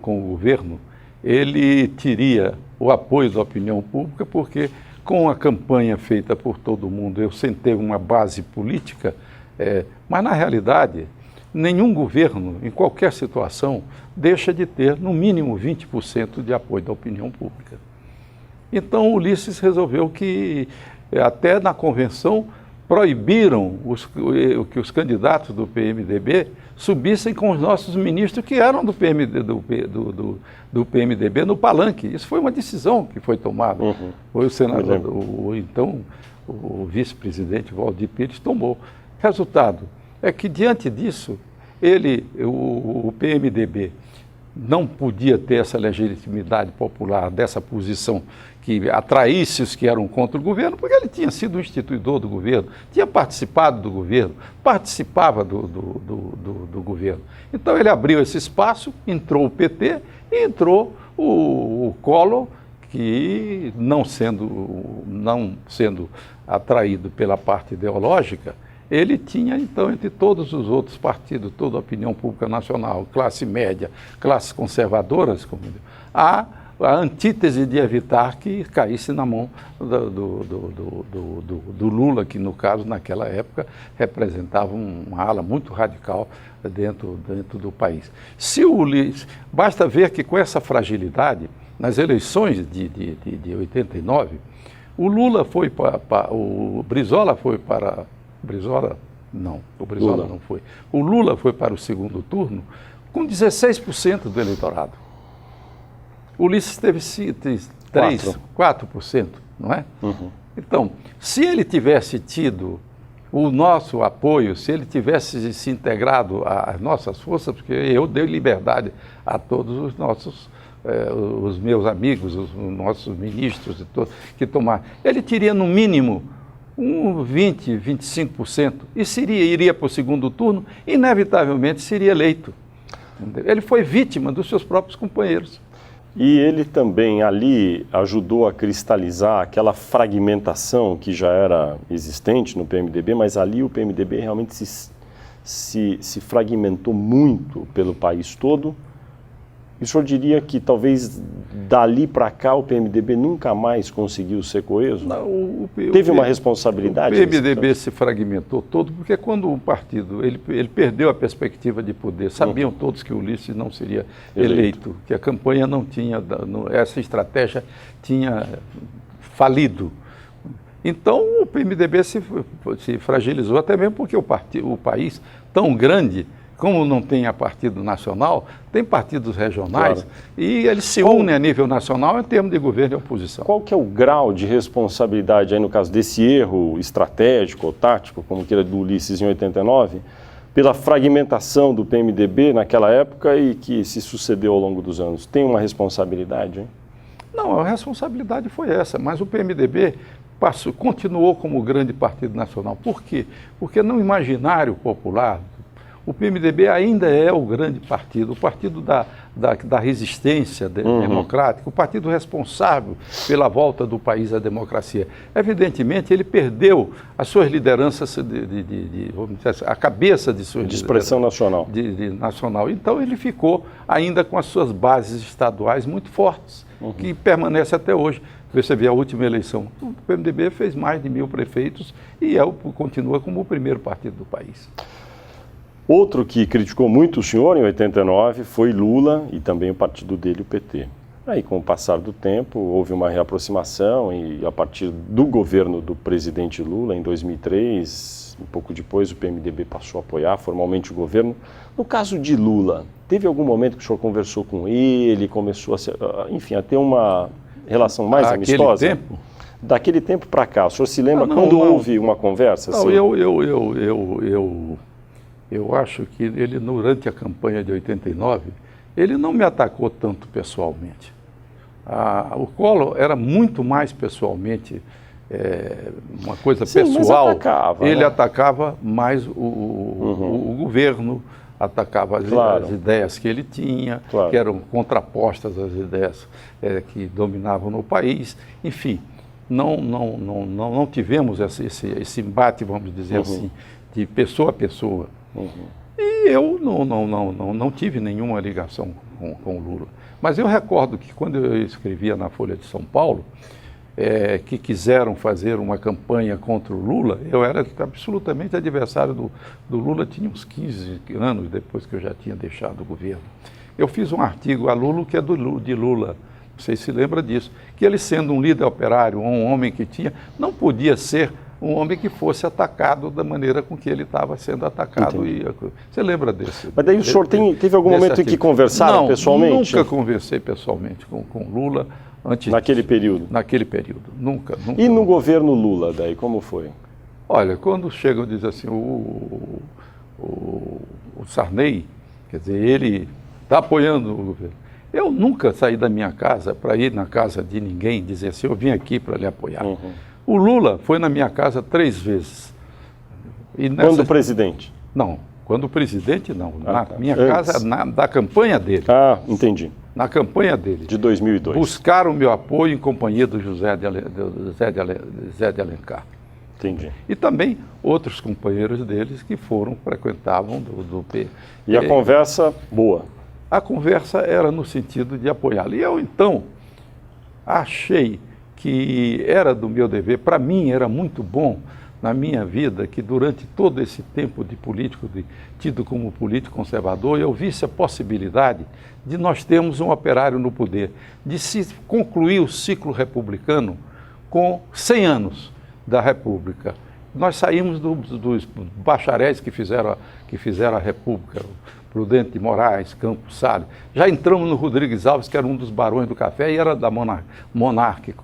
o governo, ele teria o apoio da opinião pública, porque com a campanha feita por todo mundo, eu sem ter uma base política, mas na realidade, nenhum governo, em qualquer situação, deixa de ter no mínimo 20% de apoio da opinião pública. Então, o Ulisses resolveu que, até na convenção, proibiram que os candidatos do PMDB subissem com os nossos ministros que eram do PMDB no palanque. Isso foi uma decisão que foi tomada. Foi o senador, o vice-presidente Waldir Pires tomou. Resultado é que, diante disso, o PMDB não podia ter essa legitimidade popular dessa posição que atraísse os que eram contra o governo, porque ele tinha sido o instituidor do governo, tinha participado do governo, participava do governo. Então ele abriu esse espaço, entrou o PT e entrou o Collor, que não sendo atraído pela parte ideológica, ele tinha, então, entre todos os outros partidos, toda a opinião pública nacional, classe média, classes conservadoras, a antítese de evitar que caísse na mão do Lula, que, no caso, naquela época, representava uma ala muito radical dentro do país. Basta ver que, com essa fragilidade, nas eleições de 89, o Lula foi o Brizola foi para... o Brizola não foi. O Lula foi para o segundo turno com 16% do eleitorado. O Ulisses teve 4%, não é? Então, se ele tivesse tido o nosso apoio, se ele tivesse se integrado às nossas forças, porque eu dei liberdade a todos os nossos, os meus amigos, os nossos ministros, que tomaram, ele teria no mínimo 20%, 25%, e iria para o segundo turno, inevitavelmente seria eleito. Ele foi vítima dos seus próprios companheiros. E ele também ali ajudou a cristalizar aquela fragmentação que já era existente no PMDB, mas ali o PMDB realmente se fragmentou muito pelo país todo. E o senhor diria que talvez dali para cá o PMDB nunca mais conseguiu ser coeso? Não, teve uma responsabilidade? O PMDB se fragmentou todo porque quando o partido ele perdeu a perspectiva de poder, sabiam todos que o Ulisses não seria eleito, que a campanha não tinha, essa estratégia tinha falido. Então o PMDB se fragilizou, até mesmo porque o país tão grande, como não tem a partido nacional, tem partidos regionais, claro, e eles se unem a nível nacional em termos de governo e oposição. Qual que é o grau de responsabilidade aí no caso desse erro estratégico ou tático, como que era do Ulisses em 89, pela fragmentação do PMDB naquela época e que se sucedeu ao longo dos anos? Tem uma responsabilidade, hein? Não, a responsabilidade foi essa, mas o PMDB continuou como grande partido nacional. Por quê? Porque no imaginário popular, O PMDB ainda é o grande partido, o partido da resistência democrática, o partido responsável pela volta do país à democracia. Evidentemente, ele perdeu as suas lideranças, vamos dizer assim, a cabeça de suas de expressão nacional. Nacional. Então, ele ficou ainda com as suas bases estaduais muito fortes, que permanecem até hoje. Você vê a última eleição, o PMDB fez mais de 1000 prefeitos e continua como o primeiro partido do país. Outro que criticou muito o senhor em 89 foi Lula e também o partido dele, o PT. Aí, com o passar do tempo, houve uma reaproximação e a partir do governo do presidente Lula, em 2003, um pouco depois, o PMDB passou a apoiar formalmente o governo. No caso de Lula, teve algum momento que o senhor conversou com ele, começou a ter uma relação mais amistosa? Tempo? Daquele tempo para cá, o senhor se lembra quando houve uma conversa? Não, assim? Eu acho que ele, durante a campanha de 89, ele não me atacou tanto pessoalmente. O Collor era muito mais pessoalmente, uma coisa pessoal. Mas atacava, ele né? atacava mais o governo, atacava as ideias que ele tinha, que eram contrapostas às ideias que dominavam no país. Enfim, não tivemos esse embate, vamos dizer assim, de pessoa a pessoa. E eu não tive nenhuma ligação com o Lula. Mas eu recordo que quando eu escrevia na Folha de São Paulo, que quiseram fazer uma campanha contra o Lula, eu era absolutamente adversário do Lula, tinha uns 15 anos depois que eu já tinha deixado o governo. Eu fiz um artigo a Lula que é de Lula, você se lembra disso, que ele sendo um líder operário, um homem que não podia ser um homem que fosse atacado da maneira com que ele estava sendo atacado. Você lembra desse? Mas daí o senhor teve algum momento em que conversaram pessoalmente? Nunca conversei pessoalmente com Lula antes naquele período? Naquele período, nunca. E no governo Lula, daí, como foi? Olha, quando chegam e dizem assim, o Sarney, quer dizer, ele está apoiando o governo. Eu nunca saí da minha casa para ir na casa de ninguém dizer assim, eu vim aqui para lhe apoiar. O Lula foi na minha casa 3 vezes. Quando presidente? Não, quando presidente não. Na minha casa, da campanha dele. Ah, entendi. Na campanha dele. De 2002. Buscaram meu apoio em companhia do Zé de Alencar. Entendi. E também outros companheiros deles que frequentavam do P. E a conversa boa? A conversa era no sentido de apoiá-lo. E eu, então, achei que era do meu dever, para mim era muito bom na minha vida que durante todo esse tempo de político, tido como político conservador, eu visse a possibilidade de nós termos um operário no poder, de se concluir o ciclo republicano com 100 anos da República. Nós saímos dos bacharéis que fizeram a República, Prudente de Moraes, Campos Salles. Já entramos no Rodrigues Alves, que era um dos barões do café e era da monárquico.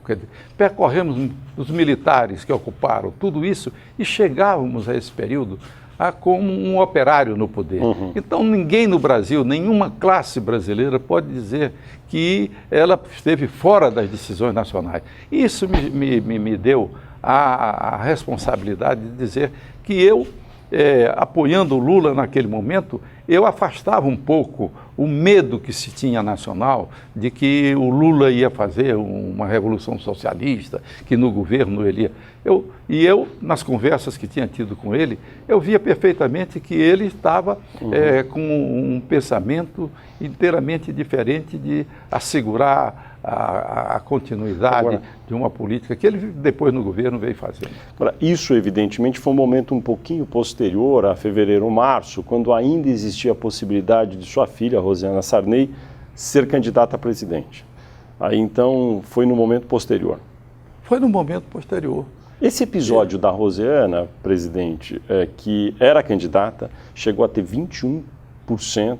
Percorremos os militares que ocuparam tudo isso e chegávamos a esse período como um operário no poder. Então ninguém no Brasil, nenhuma classe brasileira pode dizer que ela esteve fora das decisões nacionais. Isso me deu a responsabilidade de dizer que eu, apoiando o Lula naquele momento, eu afastava um pouco o medo que se tinha nacional de que o Lula ia fazer uma revolução socialista, que no governo ele ia... Eu, nas conversas que tinha tido com ele, eu via perfeitamente que ele estava com um pensamento inteiramente diferente de assegurar a continuidade de uma política que ele depois no governo veio fazendo. Agora, isso evidentemente foi um momento um pouquinho posterior a fevereiro ou março, quando ainda existia a possibilidade de sua filha, Rosiana Sarney, ser candidata a presidente. Aí então foi no momento posterior. Foi no momento posterior. Esse episódio da Rosiana, presidente, que era candidata, chegou a ter 21%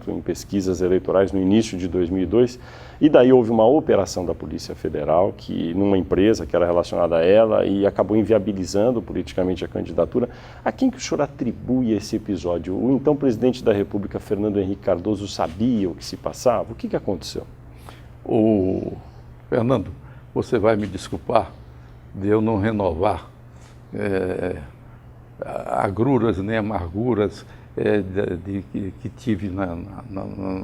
em pesquisas eleitorais no início de 2002, e daí houve uma operação da Polícia Federal, numa empresa que era relacionada a ela, e acabou inviabilizando politicamente a candidatura. A quem que o senhor atribui esse episódio? O então presidente da República, Fernando Henrique Cardoso, sabia o que se passava? O que aconteceu? Fernando, você vai me desculpar de eu não renovar agruras nem amarguras que tive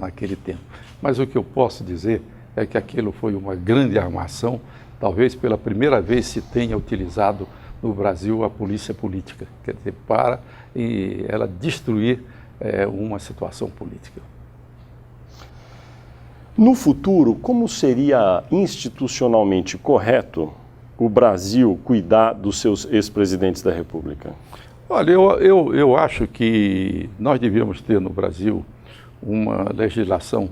naquele tempo. Mas o que eu posso dizer é que aquilo foi uma grande armação. Talvez pela primeira vez se tenha utilizado no Brasil a polícia política, quer dizer, para ela destruir uma situação política. No futuro, como seria institucionalmente correto o Brasil cuidar dos seus ex-presidentes da República? Olha, eu acho que nós devíamos ter no Brasil uma legislação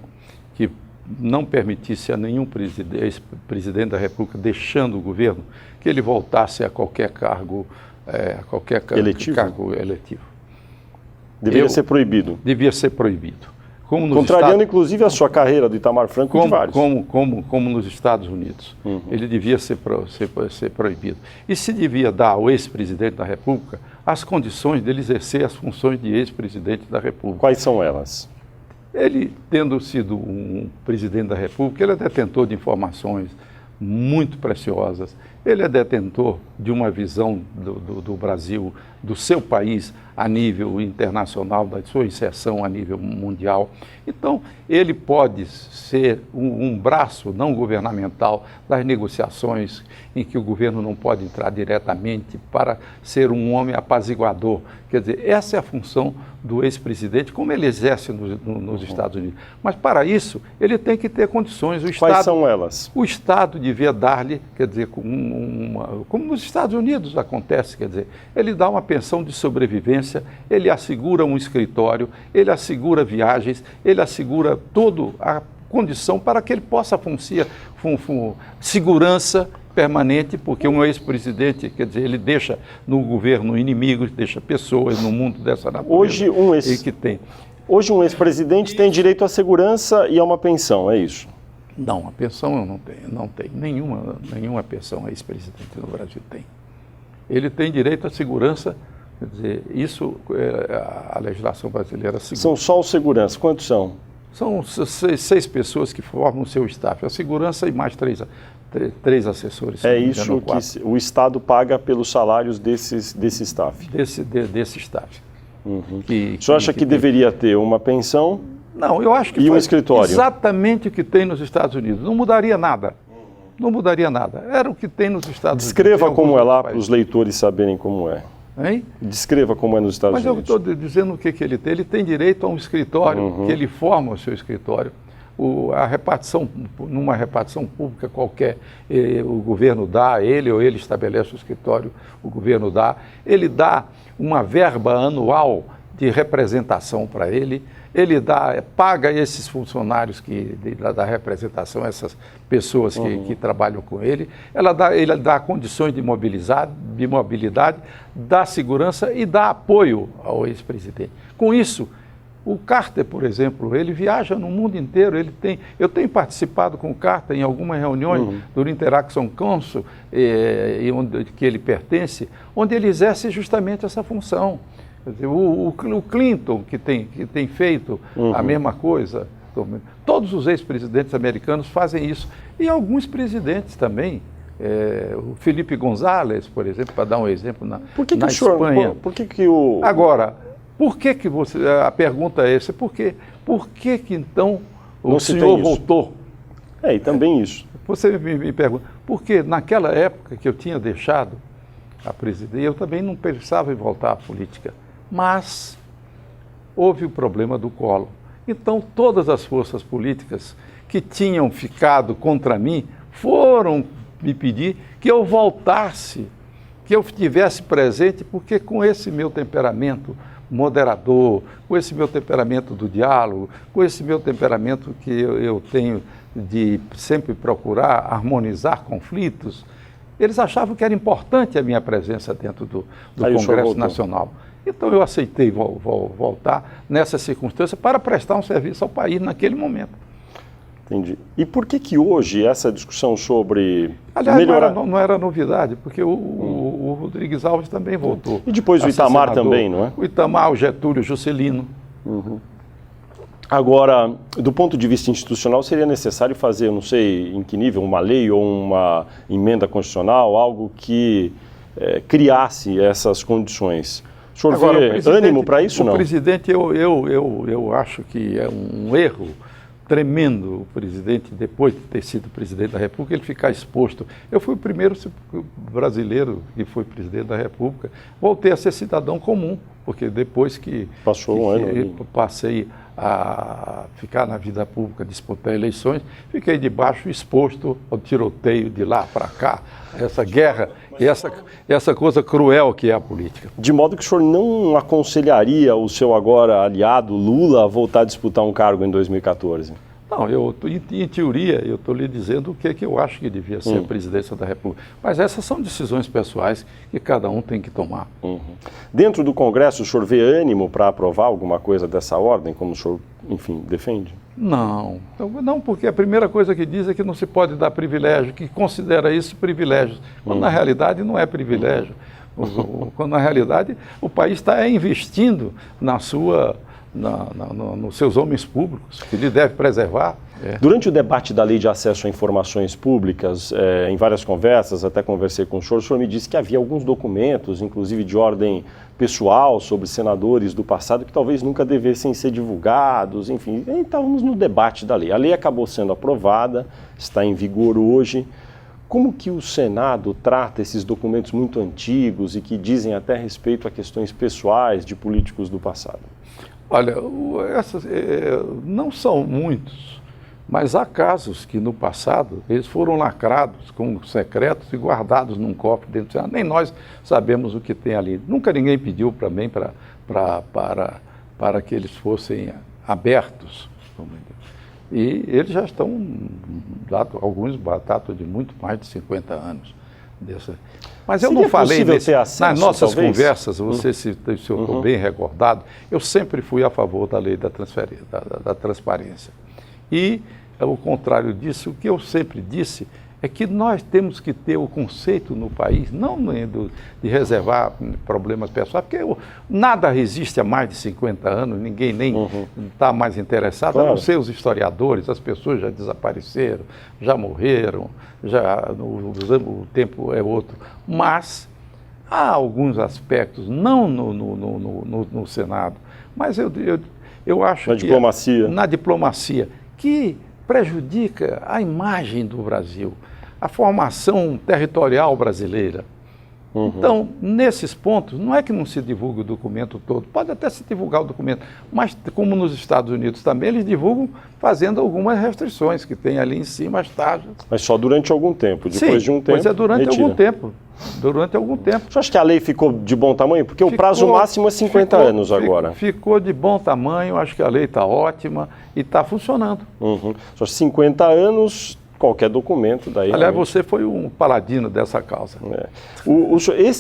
que não permitisse a nenhum ex-presidente da República, deixando o governo, que ele voltasse a qualquer cargo, cargo eletivo. Deveria ser proibido. Devia ser proibido. Contrariando, inclusive, a sua carreira do Itamar Franco e de vários. Como nos Estados Unidos. Ele devia ser proibido. E se devia dar ao ex-presidente da República as condições dele exercer as funções de ex-presidente da República. Quais são elas? Ele, tendo sido um presidente da República, ele é detentor de informações muito preciosas. Ele é detentor de uma visão do Brasil, do seu país, a nível internacional, da sua inserção a nível mundial. Então, ele pode ser um braço não governamental das negociações em que o governo não pode entrar diretamente, para ser um homem apaziguador. Quer dizer, essa é a função do ex-presidente, como ele exerce nos Estados Unidos. Mas, para isso, ele tem que ter condições. Quais são elas? O Estado devia dar-lhe, quer dizer, como nos Estados Unidos acontece, quer dizer, ele dá uma pensão de sobrevivência, ele assegura um escritório, ele assegura viagens, ele assegura toda a condição para que ele possa funcionar, segurança permanente, porque um ex-presidente, quer dizer, ele deixa no governo inimigos, deixa pessoas no mundo dessa natureza. Hoje um ex-presidente tem direito à segurança e a uma pensão, é isso? Não, a pensão eu não tenho. Nenhuma pensão ex-presidente no Brasil tem. Ele tem direito à segurança, quer dizer, isso a legislação brasileira segura. São só os seguranças, quantos são? São 6 pessoas que formam o seu staff, a segurança e mais 3 assessores. É isso que o Estado paga pelos salários desse staff? Desse staff. O senhor acha que deveria ter uma pensão? Não, eu acho que e um escritório? Exatamente o que tem nos Estados Unidos. Não mudaria nada. Não mudaria nada. Era o que tem nos Estados Unidos. Descreva como é lá para os leitores saberem como é. Hein? Descreva como é nos Estados Unidos. Mas eu estou dizendo o que ele tem. Ele tem direito a um escritório, que ele forma o seu escritório. Numa repartição pública qualquer, o governo dá a ele, ou ele estabelece o escritório, o governo dá. Ele dá uma verba anual de representação para ele. Ele paga esses funcionários da representação, essas pessoas que trabalham com ele. Ele dá condições de mobilidade, dá segurança e dá apoio ao ex-presidente. Com isso, o Carter, por exemplo, ele viaja no mundo inteiro. Eu tenho participado com o Carter em algumas reuniões do Interaction Council, que ele pertence, onde ele exerce justamente essa função. O Clinton, que tem feito a mesma coisa, todos os ex-presidentes americanos fazem isso. E alguns presidentes também. O Felipe González, por exemplo, para dar um exemplo, na Espanha. Agora, por que você... A pergunta é essa, por que então o senhor voltou? E também isso. Você me pergunta, porque naquela época que eu tinha deixado a presidência, eu também não pensava em voltar à política. Mas houve o problema do Collor. Então, todas as forças políticas que tinham ficado contra mim foram me pedir que eu voltasse, que eu estivesse presente, porque com esse meu temperamento moderador, com esse meu temperamento do diálogo, com esse meu temperamento que eu tenho de sempre procurar harmonizar conflitos, eles achavam que era importante a minha presença dentro do Congresso Nacional. Então eu aceitei voltar nessa circunstância para prestar um serviço ao país naquele momento. Entendi. E por que hoje essa discussão sobre melhorar... não era novidade, porque o Rodrigues Alves também voltou. E depois o Itamar também, não é? O Itamar, o Getúlio, o Juscelino. Agora, do ponto de vista institucional, seria necessário fazer, não sei em que nível, uma lei ou uma emenda constitucional, algo que criasse essas condições. O senhor vê ânimo para isso, não? O presidente, eu acho que é um erro tremendo o presidente, depois de ter sido presidente da República, ele ficar exposto. Eu fui o primeiro brasileiro que foi presidente da República, voltei a ser cidadão comum, porque depois que passei a ficar na vida pública, disputar eleições, fiquei debaixo exposto ao tiroteio de lá para cá, essa guerra e essa coisa cruel que é a política. De modo que o senhor não aconselharia o seu agora aliado Lula a voltar a disputar um cargo em 2014? Não, em teoria, eu estou lhe dizendo o que eu acho que devia ser a presidência da República. Mas essas são decisões pessoais que cada um tem que tomar. Dentro do Congresso, o senhor vê ânimo para aprovar alguma coisa dessa ordem, como o senhor, enfim, defende? Não, porque a primeira coisa que diz é que não se pode dar privilégio, que considera isso privilégio, quando na realidade não é privilégio. Quando na realidade o país está investindo nos seus homens públicos, que ele deve preservar. Durante o debate da Lei de Acesso a Informações Públicas, em várias conversas, até conversei com o senhor me disse que havia alguns documentos, inclusive de ordem pessoal, sobre senadores do passado, que talvez nunca devessem ser divulgados, enfim, estávamos no debate da lei. A lei acabou sendo aprovada, está em vigor hoje. Como que o Senado trata esses documentos muito antigos e que dizem até respeito a questões pessoais de políticos do passado? Olha, não são muitos, mas há casos que no passado eles foram lacrados como secretos e guardados num cofre dentro do Senado. Nem nós sabemos o que tem ali. Nunca ninguém pediu para que eles fossem abertos. E eles já estão, alguns datam de muito mais de 50 anos. Mas eu não falei nas nossas conversas, você se eu estou bem recordado, eu sempre fui a favor da lei da transparência. E, ao contrário disso, o que eu sempre disse é que nós temos que ter o conceito no país, não de reservar problemas pessoais, porque nada resiste a mais de 50 anos, ninguém nem está mais interessado, claro. A não ser os historiadores, as pessoas já desapareceram, já morreram, o tempo é outro. Mas há alguns aspectos, não no Senado, mas eu acho na diplomacia, que prejudica a imagem do Brasil, a formação territorial brasileira. Então, nesses pontos, não é que não se divulgue o documento todo, pode até se divulgar o documento, mas como nos Estados Unidos também, eles divulgam fazendo algumas restrições, que tem ali em cima as taxas. Mas só durante algum tempo, depois de um tempo, pois é, durante algum tempo. Durante algum tempo. Você acha que a lei ficou de bom tamanho? Porque o prazo máximo é 50 anos agora. Ficou de bom tamanho, acho que a lei está ótima e está funcionando. Só 50 anos, qualquer documento daí. Aliás, você foi um paladino dessa causa.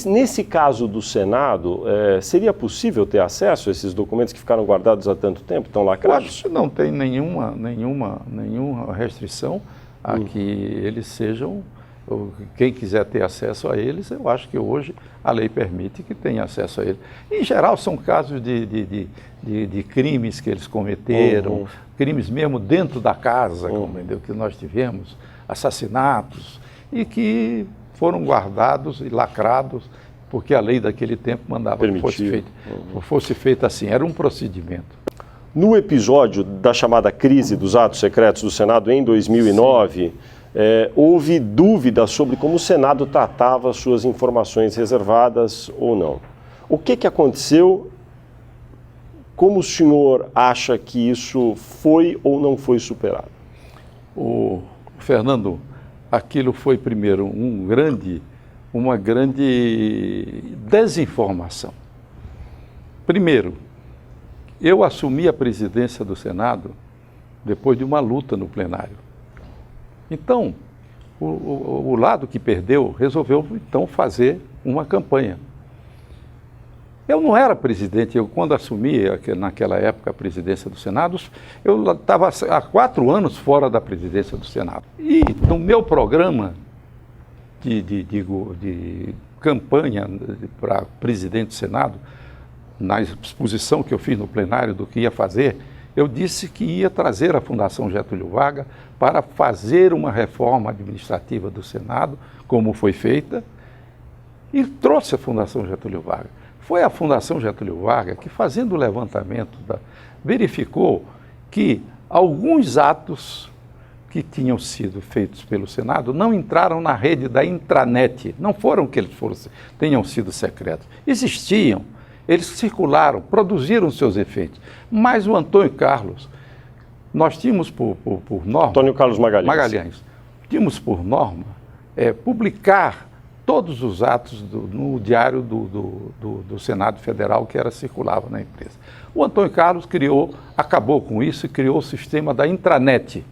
Nesse caso do Senado, seria possível ter acesso a esses documentos que ficaram guardados há tanto tempo, estão lacrados? Eu acho que não tem nenhuma restrição a que eles sejam. Quem quiser ter acesso a eles, eu acho que hoje a lei permite que tenha acesso a eles. Em geral, são casos de crimes que eles cometeram, crimes mesmo dentro da casa, que nós tivemos, assassinatos, e que foram guardados e lacrados, porque a lei daquele tempo mandava que fosse feito assim, era um procedimento. No episódio da chamada crise dos atos secretos do Senado em 2009, houve dúvida sobre como o Senado tratava suas informações reservadas ou não. O que aconteceu? Como o senhor acha que isso foi ou não foi superado? Fernando, aquilo foi primeiro uma grande desinformação. Primeiro, eu assumi a presidência do Senado depois de uma luta no plenário. Então, o lado que perdeu resolveu, então, fazer uma campanha. Eu não era presidente, quando assumi, naquela época, a presidência do Senado, eu estava há 4 anos fora da presidência do Senado. E no meu programa de campanha para presidente do Senado, na exposição que eu fiz no plenário do que ia fazer, eu disse que ia trazer a Fundação Getúlio Vargas para fazer uma reforma administrativa do Senado, como foi feita, e trouxe a Fundação Getúlio Vargas. Foi a Fundação Getúlio Vargas que, fazendo o levantamento, verificou que alguns atos que tinham sido feitos pelo Senado não entraram na rede da intranet, não foram que eles tenham sido secretos. Existiam, eles circularam, produziram seus efeitos. Mas o Antônio Carlos, nós tínhamos por norma... Antônio Carlos Magalhães. Tínhamos por norma publicar todos os atos no diário do Senado Federal que circulava na empresa. O Antônio Carlos acabou com isso e criou o sistema da intranet,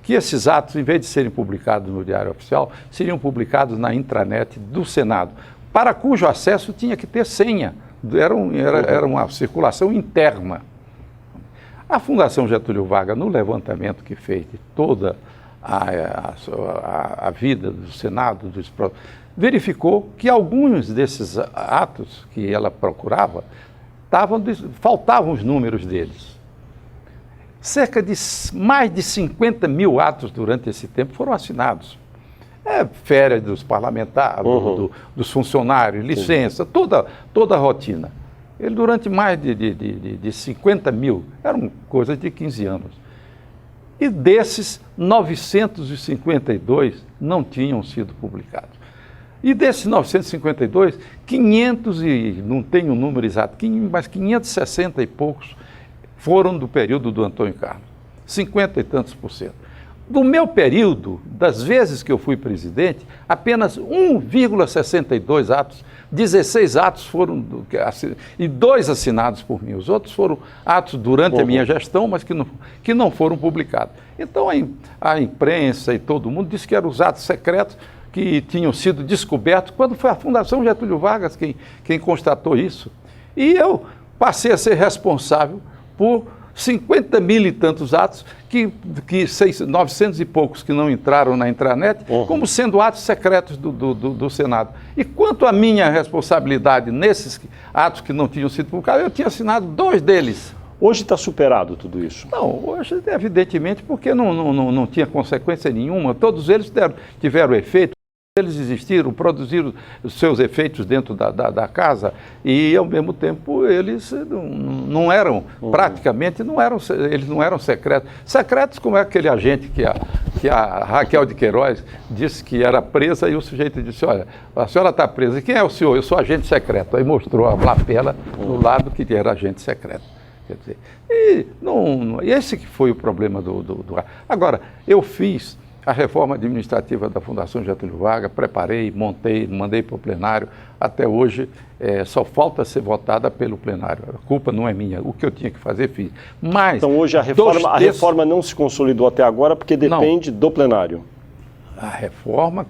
que esses atos, em vez de serem publicados no Diário Oficial, seriam publicados na intranet do Senado, para cujo acesso tinha que ter senha. Era uma circulação interna. A Fundação Getúlio Vargas, no levantamento que fez de toda a vida do Senado, verificou que alguns desses atos que ela procurava, faltavam os números deles. Cerca de mais de 50 mil atos durante esse tempo foram assinados. Férias dos parlamentares, dos funcionários, licença, toda a rotina. Ele, durante mais de 50 mil, eram coisas de 15 anos. E desses, 952 não tinham sido publicados. E desses 952, 500 não tenho o número exato, mas 560 e poucos foram do período do Antônio Carlos. 50 e tantos %. Do meu período, das vezes que eu fui presidente, apenas 1,62 atos, 16 atos foram, e 2 assinados por mim. Os outros foram atos durante a minha gestão, mas que não foram publicados. Então a imprensa e todo mundo disse que eram os atos secretos que tinham sido descobertos, quando foi a Fundação Getúlio Vargas quem constatou isso. E eu passei a ser responsável por 50 mil e tantos atos, 900 e poucos que não entraram na intranet, como sendo atos secretos do Senado. E quanto à minha responsabilidade nesses atos que não tinham sido publicados, eu tinha assinado 2 deles. Hoje está superado tudo isso? Não, hoje, evidentemente, porque não tinha consequência nenhuma. Todos eles tiveram efeito. Eles existiram, produziram os seus efeitos dentro da casa e, ao mesmo tempo, eles não eram, praticamente, eles não eram secretos. Secretos como é aquele agente que a Raquel de Queiroz disse que era presa e o sujeito disse, olha, a senhora está presa. E quem é o senhor? Eu sou agente secreto. Aí mostrou a lapela do lado que era agente secreto. Quer dizer, e esse que foi o problema Agora, eu fiz a reforma administrativa da Fundação Getúlio Vargas, preparei, montei, mandei para o plenário. Até hoje, só falta ser votada pelo plenário. A culpa não é minha. O que eu tinha que fazer, fiz. Mas então, hoje a reforma não se consolidou até agora porque depende do plenário. A reforma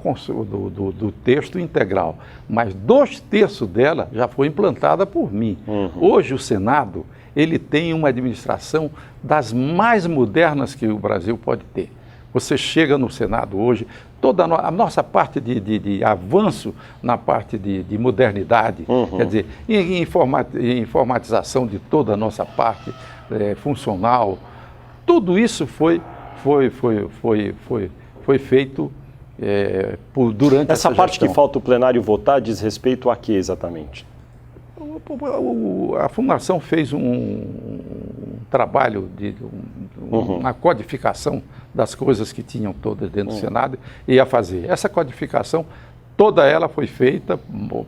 do texto integral, mas 2/3 dela já foi implantada por mim. Hoje, o Senado ele tem uma administração das mais modernas que o Brasil pode ter. Você chega no Senado hoje, toda a nossa parte de avanço na parte de modernidade, quer dizer, em informatização de toda a nossa parte funcional, tudo isso foi feito durante essa parte gestão. Que falta o plenário votar diz respeito a quê exatamente? A Fundação fez um trabalho uma codificação das coisas que tinham todas dentro do Senado e ia fazer. Essa codificação, toda ela foi feita,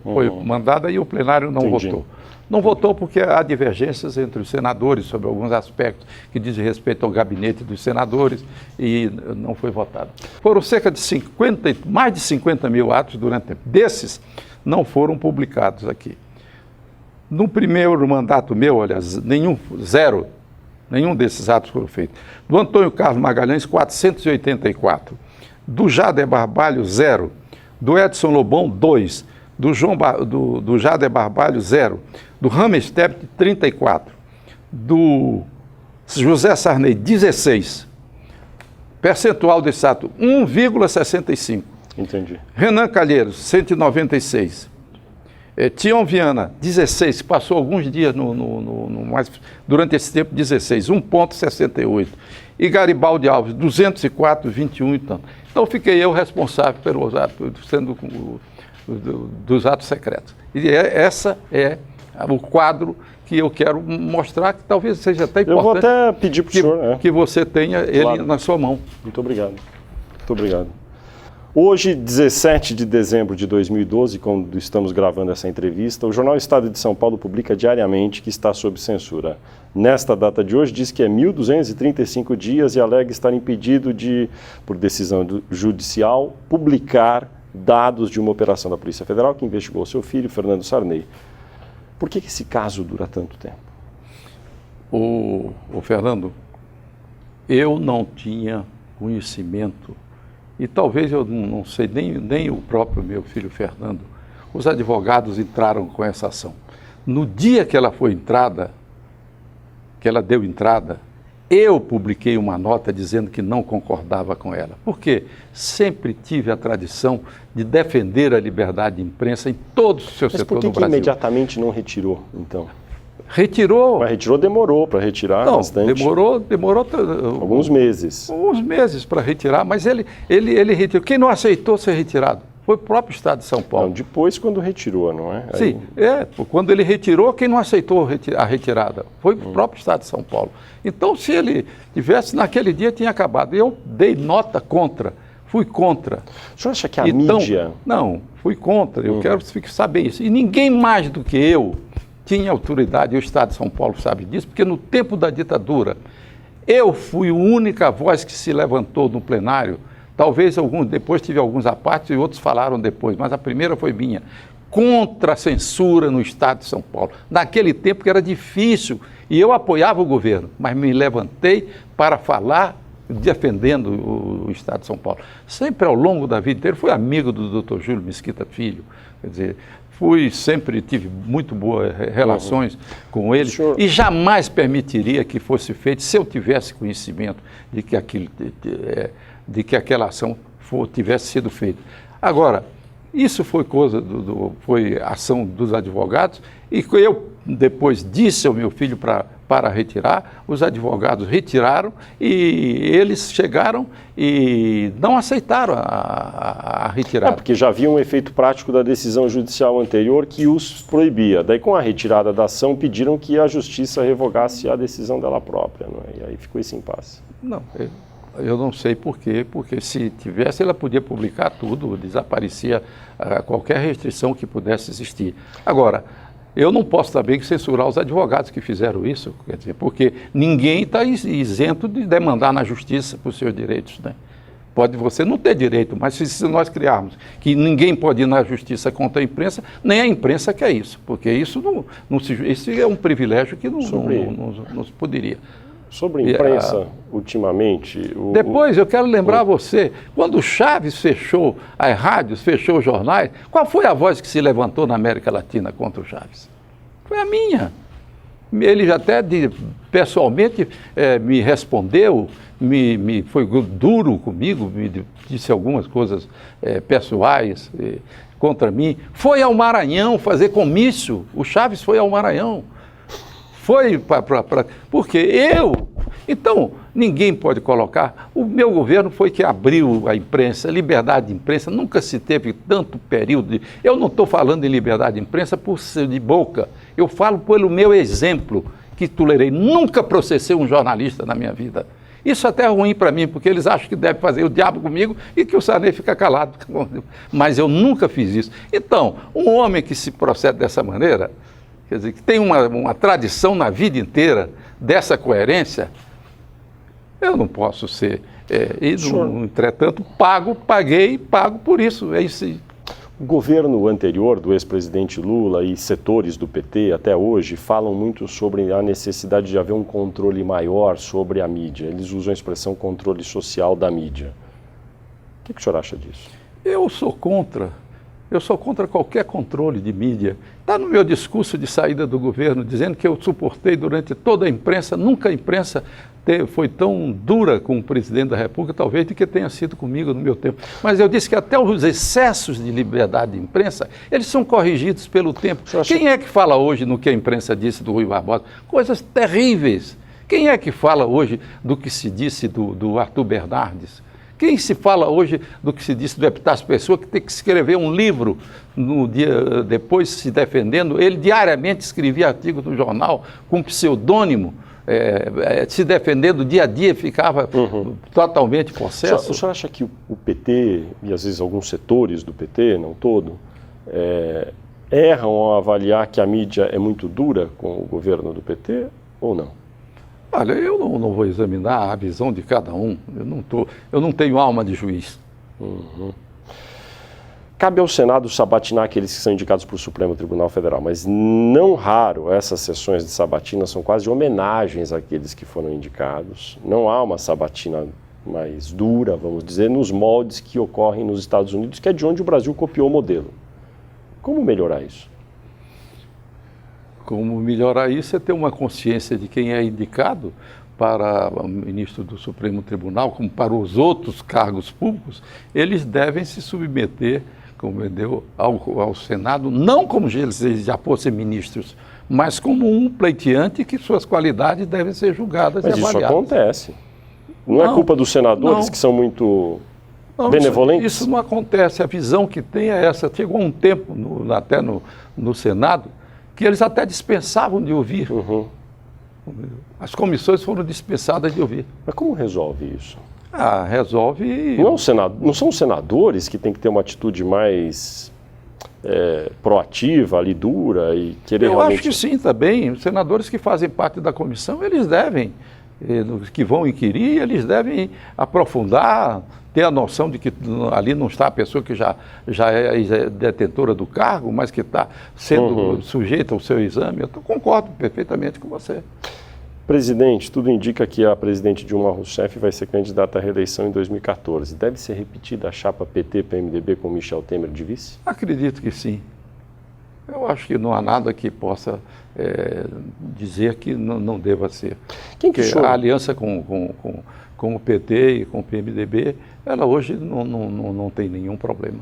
foi mandada e o plenário não votou. Não votou porque há divergências entre os senadores sobre alguns aspectos que dizem respeito ao gabinete dos senadores e não foi votado. Foram cerca de mais de 50 mil atos durante o tempo. Desses, não foram publicados aqui. No primeiro mandato meu, aliás, nenhum desses atos foram feitos. Do Antônio Carlos Magalhães, 484. Do Jader Barbalho, 0. Do Edson Lobão, 2. Do Jader Barbalho, 0. Do Rames Tebet, 34. Do José Sarney, 16. Percentual desse ato, 1,65. Entendi. Renan Calheiros, 196. Tião Viana, 16, passou alguns dias mas durante esse tempo 16, 1,68. E Garibaldi Alves, 204, 21 e tanto. Então fiquei eu responsável dos atos secretos. E essa é o quadro que eu quero mostrar, que talvez seja até importante. Eu vou até pedir para o senhor que você tenha ele na sua mão. Muito obrigado. Muito obrigado. Hoje, 17 de dezembro de 2012, quando estamos gravando essa entrevista, o jornal Estado de São Paulo publica diariamente que está sob censura. Nesta data de hoje, diz que é 1.235 dias e alega estar impedido de, por decisão judicial, publicar dados de uma operação da Polícia Federal que investigou seu filho, Fernando Sarney. Por que esse caso dura tanto tempo? O Fernando, eu não tinha conhecimento, e talvez eu não sei, nem o próprio meu filho Fernando, os advogados entraram com essa ação. No dia que ela foi entrada, que ela deu entrada, eu publiquei uma nota dizendo que não concordava com ela. Porque sempre tive a tradição de defender a liberdade de imprensa em todo o seu setor no Brasil. Mas por que imediatamente não retirou, então? Retirou. Mas retirou, demorou para retirar bastante. Demorou alguns meses. Alguns meses para retirar, mas ele retirou. Quem não aceitou ser retirado foi o próprio Estado de São Paulo. Não, depois quando retirou, não é? Sim, quando ele retirou, quem não aceitou a retirada foi o próprio Estado de São Paulo. Então, se ele tivesse, naquele dia tinha acabado. Eu dei nota contra, fui contra. O senhor acha que a mídia... Não, fui contra, eu quero saber isso. E ninguém mais do que eu tinha autoridade, e o Estado de São Paulo sabe disso, porque no tempo da ditadura, eu fui a única voz que se levantou no plenário. Talvez depois tive alguns à parte e outros falaram depois, mas a primeira foi minha, contra a censura no Estado de São Paulo. Naquele tempo que era difícil, e eu apoiava o governo, mas me levantei para falar defendendo o Estado de São Paulo. Sempre ao longo da vida inteira, fui amigo do Dr. Júlio Mesquita Filho, quer dizer, sempre tive muito boas relações com ele, e jamais permitiria que fosse feito, se eu tivesse conhecimento de que aquela ação tivesse sido feita. Agora, isso foi foi ação dos advogados, e eu depois disse ao meu filho para retirar, os advogados retiraram, e eles chegaram e não aceitaram a retirada. Porque já havia um efeito prático da decisão judicial anterior que os proibia. Daí, com a retirada da ação, pediram que a justiça revogasse a decisão dela própria, não é? E aí ficou esse impasse. Não, eu não sei por quê, porque se tivesse, ela podia publicar tudo, desaparecia qualquer restrição que pudesse existir. Agora, eu não posso também censurar os advogados que fizeram isso, quer dizer, porque ninguém está isento de demandar na justiça por seus direitos, né? Pode você não ter direito, mas se nós criarmos que ninguém pode ir na justiça contra a imprensa, nem a imprensa quer isso, porque isso isso é um privilégio que não se poderia. Sobre a imprensa, ultimamente... Depois, eu quero lembrar você, quando o Chaves fechou as rádios, fechou os jornais, qual foi a voz que se levantou na América Latina contra o Chaves? Foi a minha. Ele até pessoalmente me respondeu, foi duro comigo, me disse algumas coisas pessoais contra mim. Foi ao Maranhão fazer comício, o Chaves foi ao Maranhão. Foi porque então, ninguém pode colocar, o meu governo foi que abriu a imprensa, liberdade de imprensa, nunca se teve tanto período, eu não estou falando em liberdade de imprensa por ser de boca, eu falo pelo meu exemplo, que tolerei, nunca processei um jornalista na minha vida. Isso até é ruim para mim, porque eles acham que deve fazer o diabo comigo e que o Sarney fica calado, mas eu nunca fiz isso. Então, um homem que se procede dessa maneira, quer dizer, que tem uma tradição na vida inteira dessa coerência, eu não posso ser, entretanto, paguei e pago por isso, é isso aí. O governo anterior do ex-presidente Lula e setores do PT até hoje falam muito sobre a necessidade de haver um controle maior sobre a mídia. Eles usam a expressão controle social da mídia. O que o senhor acha disso? Eu sou contra qualquer controle de mídia. Está no meu discurso de saída do governo, dizendo que eu suportei durante toda a imprensa, nunca a imprensa foi tão dura com o presidente da República, talvez, do que tenha sido comigo no meu tempo. Mas eu disse que até os excessos de liberdade de imprensa, eles são corrigidos pelo tempo. Quem é que fala hoje no que a imprensa disse do Rui Barbosa? Coisas terríveis. Quem é que fala hoje do que se disse do Arthur Bernardes? Quem se fala hoje do que se disse do Epitácio Pessoa, que tem que escrever um livro no dia depois se defendendo? Ele diariamente escrevia artigos no jornal com pseudônimo, se defendendo dia a dia, ficava totalmente possesso. O senhor acha que o PT, e às vezes alguns setores do PT, não todo, erram ao avaliar que a mídia é muito dura com o governo do PT ou não? Olha, eu não vou examinar a visão de cada um, eu não tenho alma de juiz. Cabe ao Senado sabatinar aqueles que são indicados para o Supremo Tribunal Federal, mas não raro essas sessões de sabatina são quase homenagens àqueles que foram indicados. Não há uma sabatina mais dura, vamos dizer, nos moldes que ocorrem nos Estados Unidos, que é de onde o Brasil copiou o modelo. Como melhorar isso? Como melhorar isso é ter uma consciência de quem é indicado para o ministro do Supremo Tribunal, como para os outros cargos públicos, eles devem se submeter, como ao Senado, não como se eles já fossem ministros, mas como um pleiteante que suas qualidades devem ser julgadas e avaliadas. Mas isso acontece. Não é culpa dos senadores que são muito benevolentes? Isso não acontece. A visão que tem é essa. Chegou um tempo, até no Senado, que eles até dispensavam de ouvir. As comissões foram dispensadas de ouvir. Mas como resolve isso? Resolve... Não são os senadores que têm que ter uma atitude mais proativa, ali dura e querer realmente... Eu acho que sim, também. Os senadores que fazem parte da comissão, eles devem, que vão inquirir, eles devem aprofundar, ter a noção de que ali não está a pessoa que já é detentora do cargo, mas que está sendo sujeita ao seu exame. Eu concordo perfeitamente com você. Presidente, tudo indica que a presidente Dilma Rousseff vai ser candidata à reeleição em 2014. Deve ser repetida a chapa PT-PMDB com Michel Temer de vice? Acredito que sim. Eu acho que não há nada que possa dizer que não deva ser. Porque a aliança com o PT e com o PMDB, ela hoje não tem nenhum problema.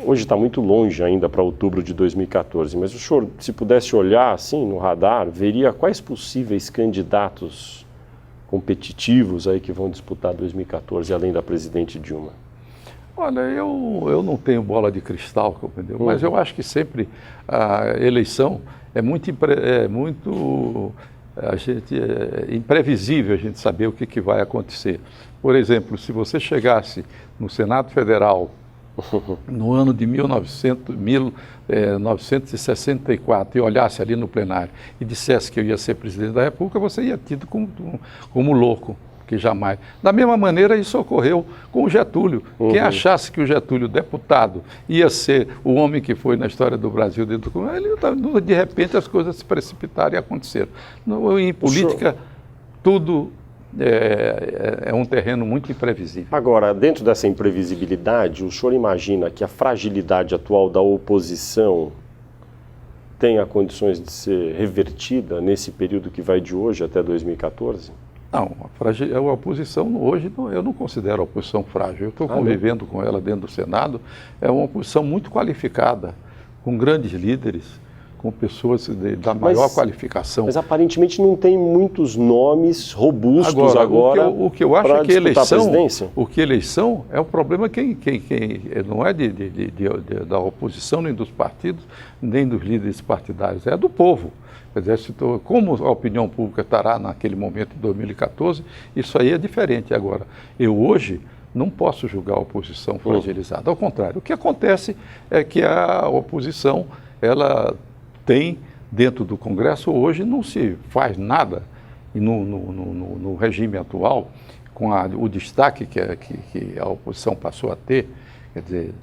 Hoje está muito longe ainda para outubro de 2014, mas o senhor, se pudesse olhar assim no radar, veria quais possíveis candidatos competitivos aí que vão disputar 2014, além da presidente Dilma? Olha, eu não tenho bola de cristal, entendeu? Mas eu acho que sempre a eleição é muito imprevisível a gente saber o que vai acontecer. Por exemplo, se você chegasse no Senado Federal no ano de 1964 e olhasse ali no plenário e dissesse que eu ia ser presidente da República, você ia tido como louco, que jamais. Da mesma maneira, isso ocorreu com o Getúlio. Quem achasse que o Getúlio, deputado, ia ser o homem que foi na história do Brasil dentro do ele, de repente as coisas se precipitaram e aconteceram. Em política, tudo é um terreno muito imprevisível. Agora, dentro dessa imprevisibilidade, o senhor imagina que a fragilidade atual da oposição tenha condições de ser revertida nesse período que vai de hoje até 2014? Não, a oposição hoje, eu não considero a oposição frágil. Eu estou convivendo com ela dentro do Senado. É uma oposição muito qualificada, com grandes líderes, com pessoas da maior qualificação. Mas aparentemente não tem muitos nomes robustos agora o que eu acho é que eleição é o problema não é da oposição, nem dos partidos, nem dos líderes partidários, é do povo. Quer dizer, como a opinião pública estará naquele momento de 2014, isso aí é diferente. Agora, eu hoje não posso julgar a oposição fragilizada. Ao contrário, o que acontece é que a oposição, ela tem, dentro do Congresso, hoje não se faz nada no regime atual, com o destaque que a oposição passou a ter, quer dizer,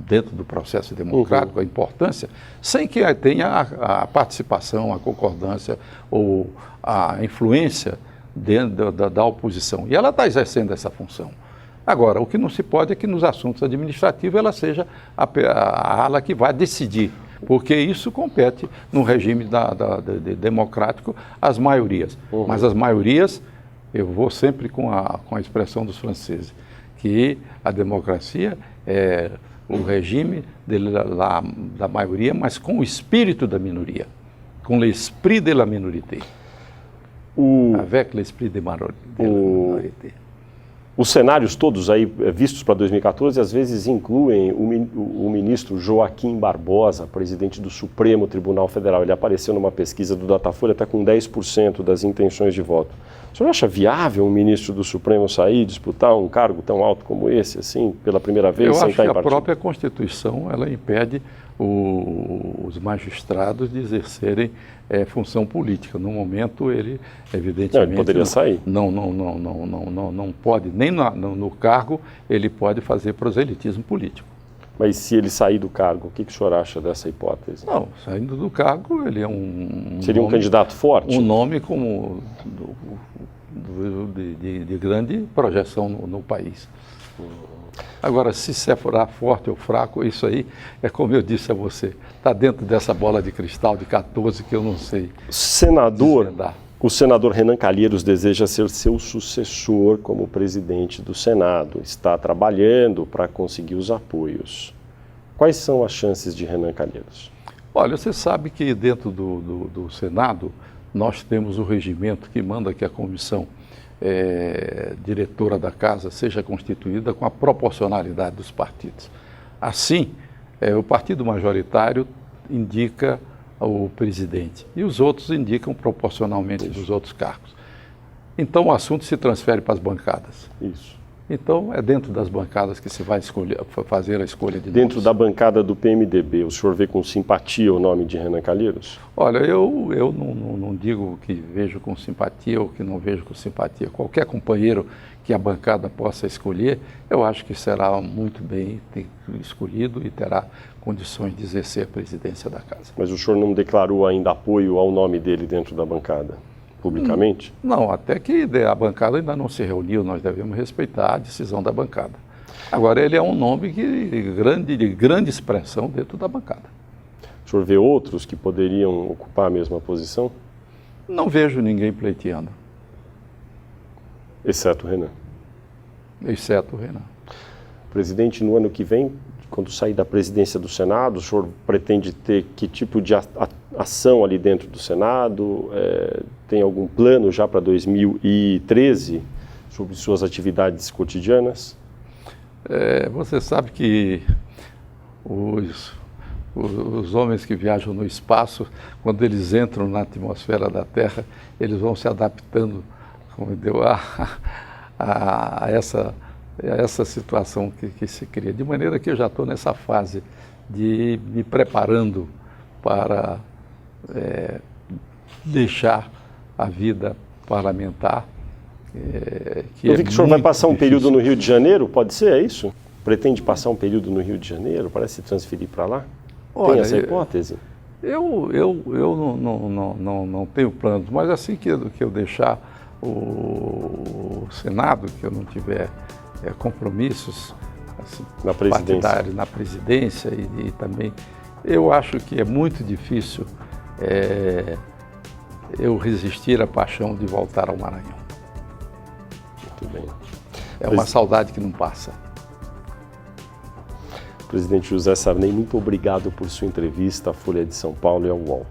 dentro do processo democrático, a importância, sem que tenha a participação, a concordância ou a influência dentro da oposição. E ela está exercendo essa função. Agora, o que não se pode é que nos assuntos administrativos ela seja a ala que vai decidir, porque isso compete no regime democrático às maiorias. Mas as maiorias, eu vou sempre com a expressão dos franceses, que a democracia é o regime da maioria, mas com o espírito da minoria, com l'esprit de la minorité. Avec l'esprit de la minorité. Os cenários todos aí vistos para 2014 às vezes incluem o ministro Joaquim Barbosa, presidente do Supremo Tribunal Federal. Ele apareceu numa pesquisa do Datafolha até com 10% das intenções de voto. O senhor acha viável um ministro do Supremo sair e disputar um cargo tão alto como esse, assim, pela primeira vez, sem estar em partido? Eu acho que a própria Constituição, ela impede os magistrados de exercerem função política. No momento, ele, evidentemente... Não, ele poderia sair. Não pode, nem no cargo, ele pode fazer proselitismo político. Mas se ele sair do cargo, o que o senhor acha dessa hipótese? Não, saindo do cargo, ele é Seria um candidato forte? Um nome como de grande projeção no país. Agora, se será forte ou fraco, isso aí é como eu disse a você, está dentro dessa bola de cristal de 14 que eu não sei desvendar. O senador Renan Calheiros deseja ser seu sucessor como presidente do Senado. Está trabalhando para conseguir os apoios. Quais são as chances de Renan Calheiros? Olha, você sabe que dentro do Senado nós temos o regimento que manda que a comissão diretora da casa seja constituída com a proporcionalidade dos partidos. Assim, o partido majoritário indica o presidente e os outros indicam proporcionalmente dos outros cargos. Então o assunto se transfere para as bancadas. Isso. Então é dentro das bancadas que se vai fazer a escolha de Dentro nomes. da bancada do PMDB, o senhor vê com simpatia o nome de Renan Calheiros? Olha, eu não digo que vejo com simpatia ou que não vejo com simpatia. Qualquer companheiro que a bancada possa escolher, eu acho que será muito bem escolhido e terá condições de exercer a presidência da casa. Mas o senhor não declarou ainda apoio ao nome dele dentro da bancada, publicamente? Não, até que a bancada ainda não se reuniu, nós devemos respeitar a decisão da bancada. Agora, ele é um nome de grande expressão dentro da bancada. O senhor vê outros que poderiam ocupar a mesma posição? Não vejo ninguém pleiteando. Exceto o Renan. Exceto o Renan. Presidente, no ano que vem, quando sair da presidência do Senado, o senhor pretende ter que tipo de ação ali dentro do Senado? Tem algum plano já para 2013 sobre suas atividades cotidianas? Você sabe que os homens que viajam no espaço, quando eles entram na atmosfera da Terra, eles vão se adaptando a essa situação que se cria. De maneira que eu já estou nessa fase de me preparando para deixar a vida parlamentar. Eu vi que o senhor vai passar um período no Rio de Janeiro, pode ser, é isso? Pretende passar um período no Rio de Janeiro, parece se transferir para lá? Olha, tem essa hipótese? Eu não tenho planos, mas assim que eu deixar o Senado, que eu não tiver compromissos assim, partidários na presidência e também, eu acho que é muito difícil eu resistir à paixão de voltar ao Maranhão. Muito bem. É uma saudade que não passa. Presidente José Sarney, muito obrigado por sua entrevista à Folha de São Paulo e ao UOL.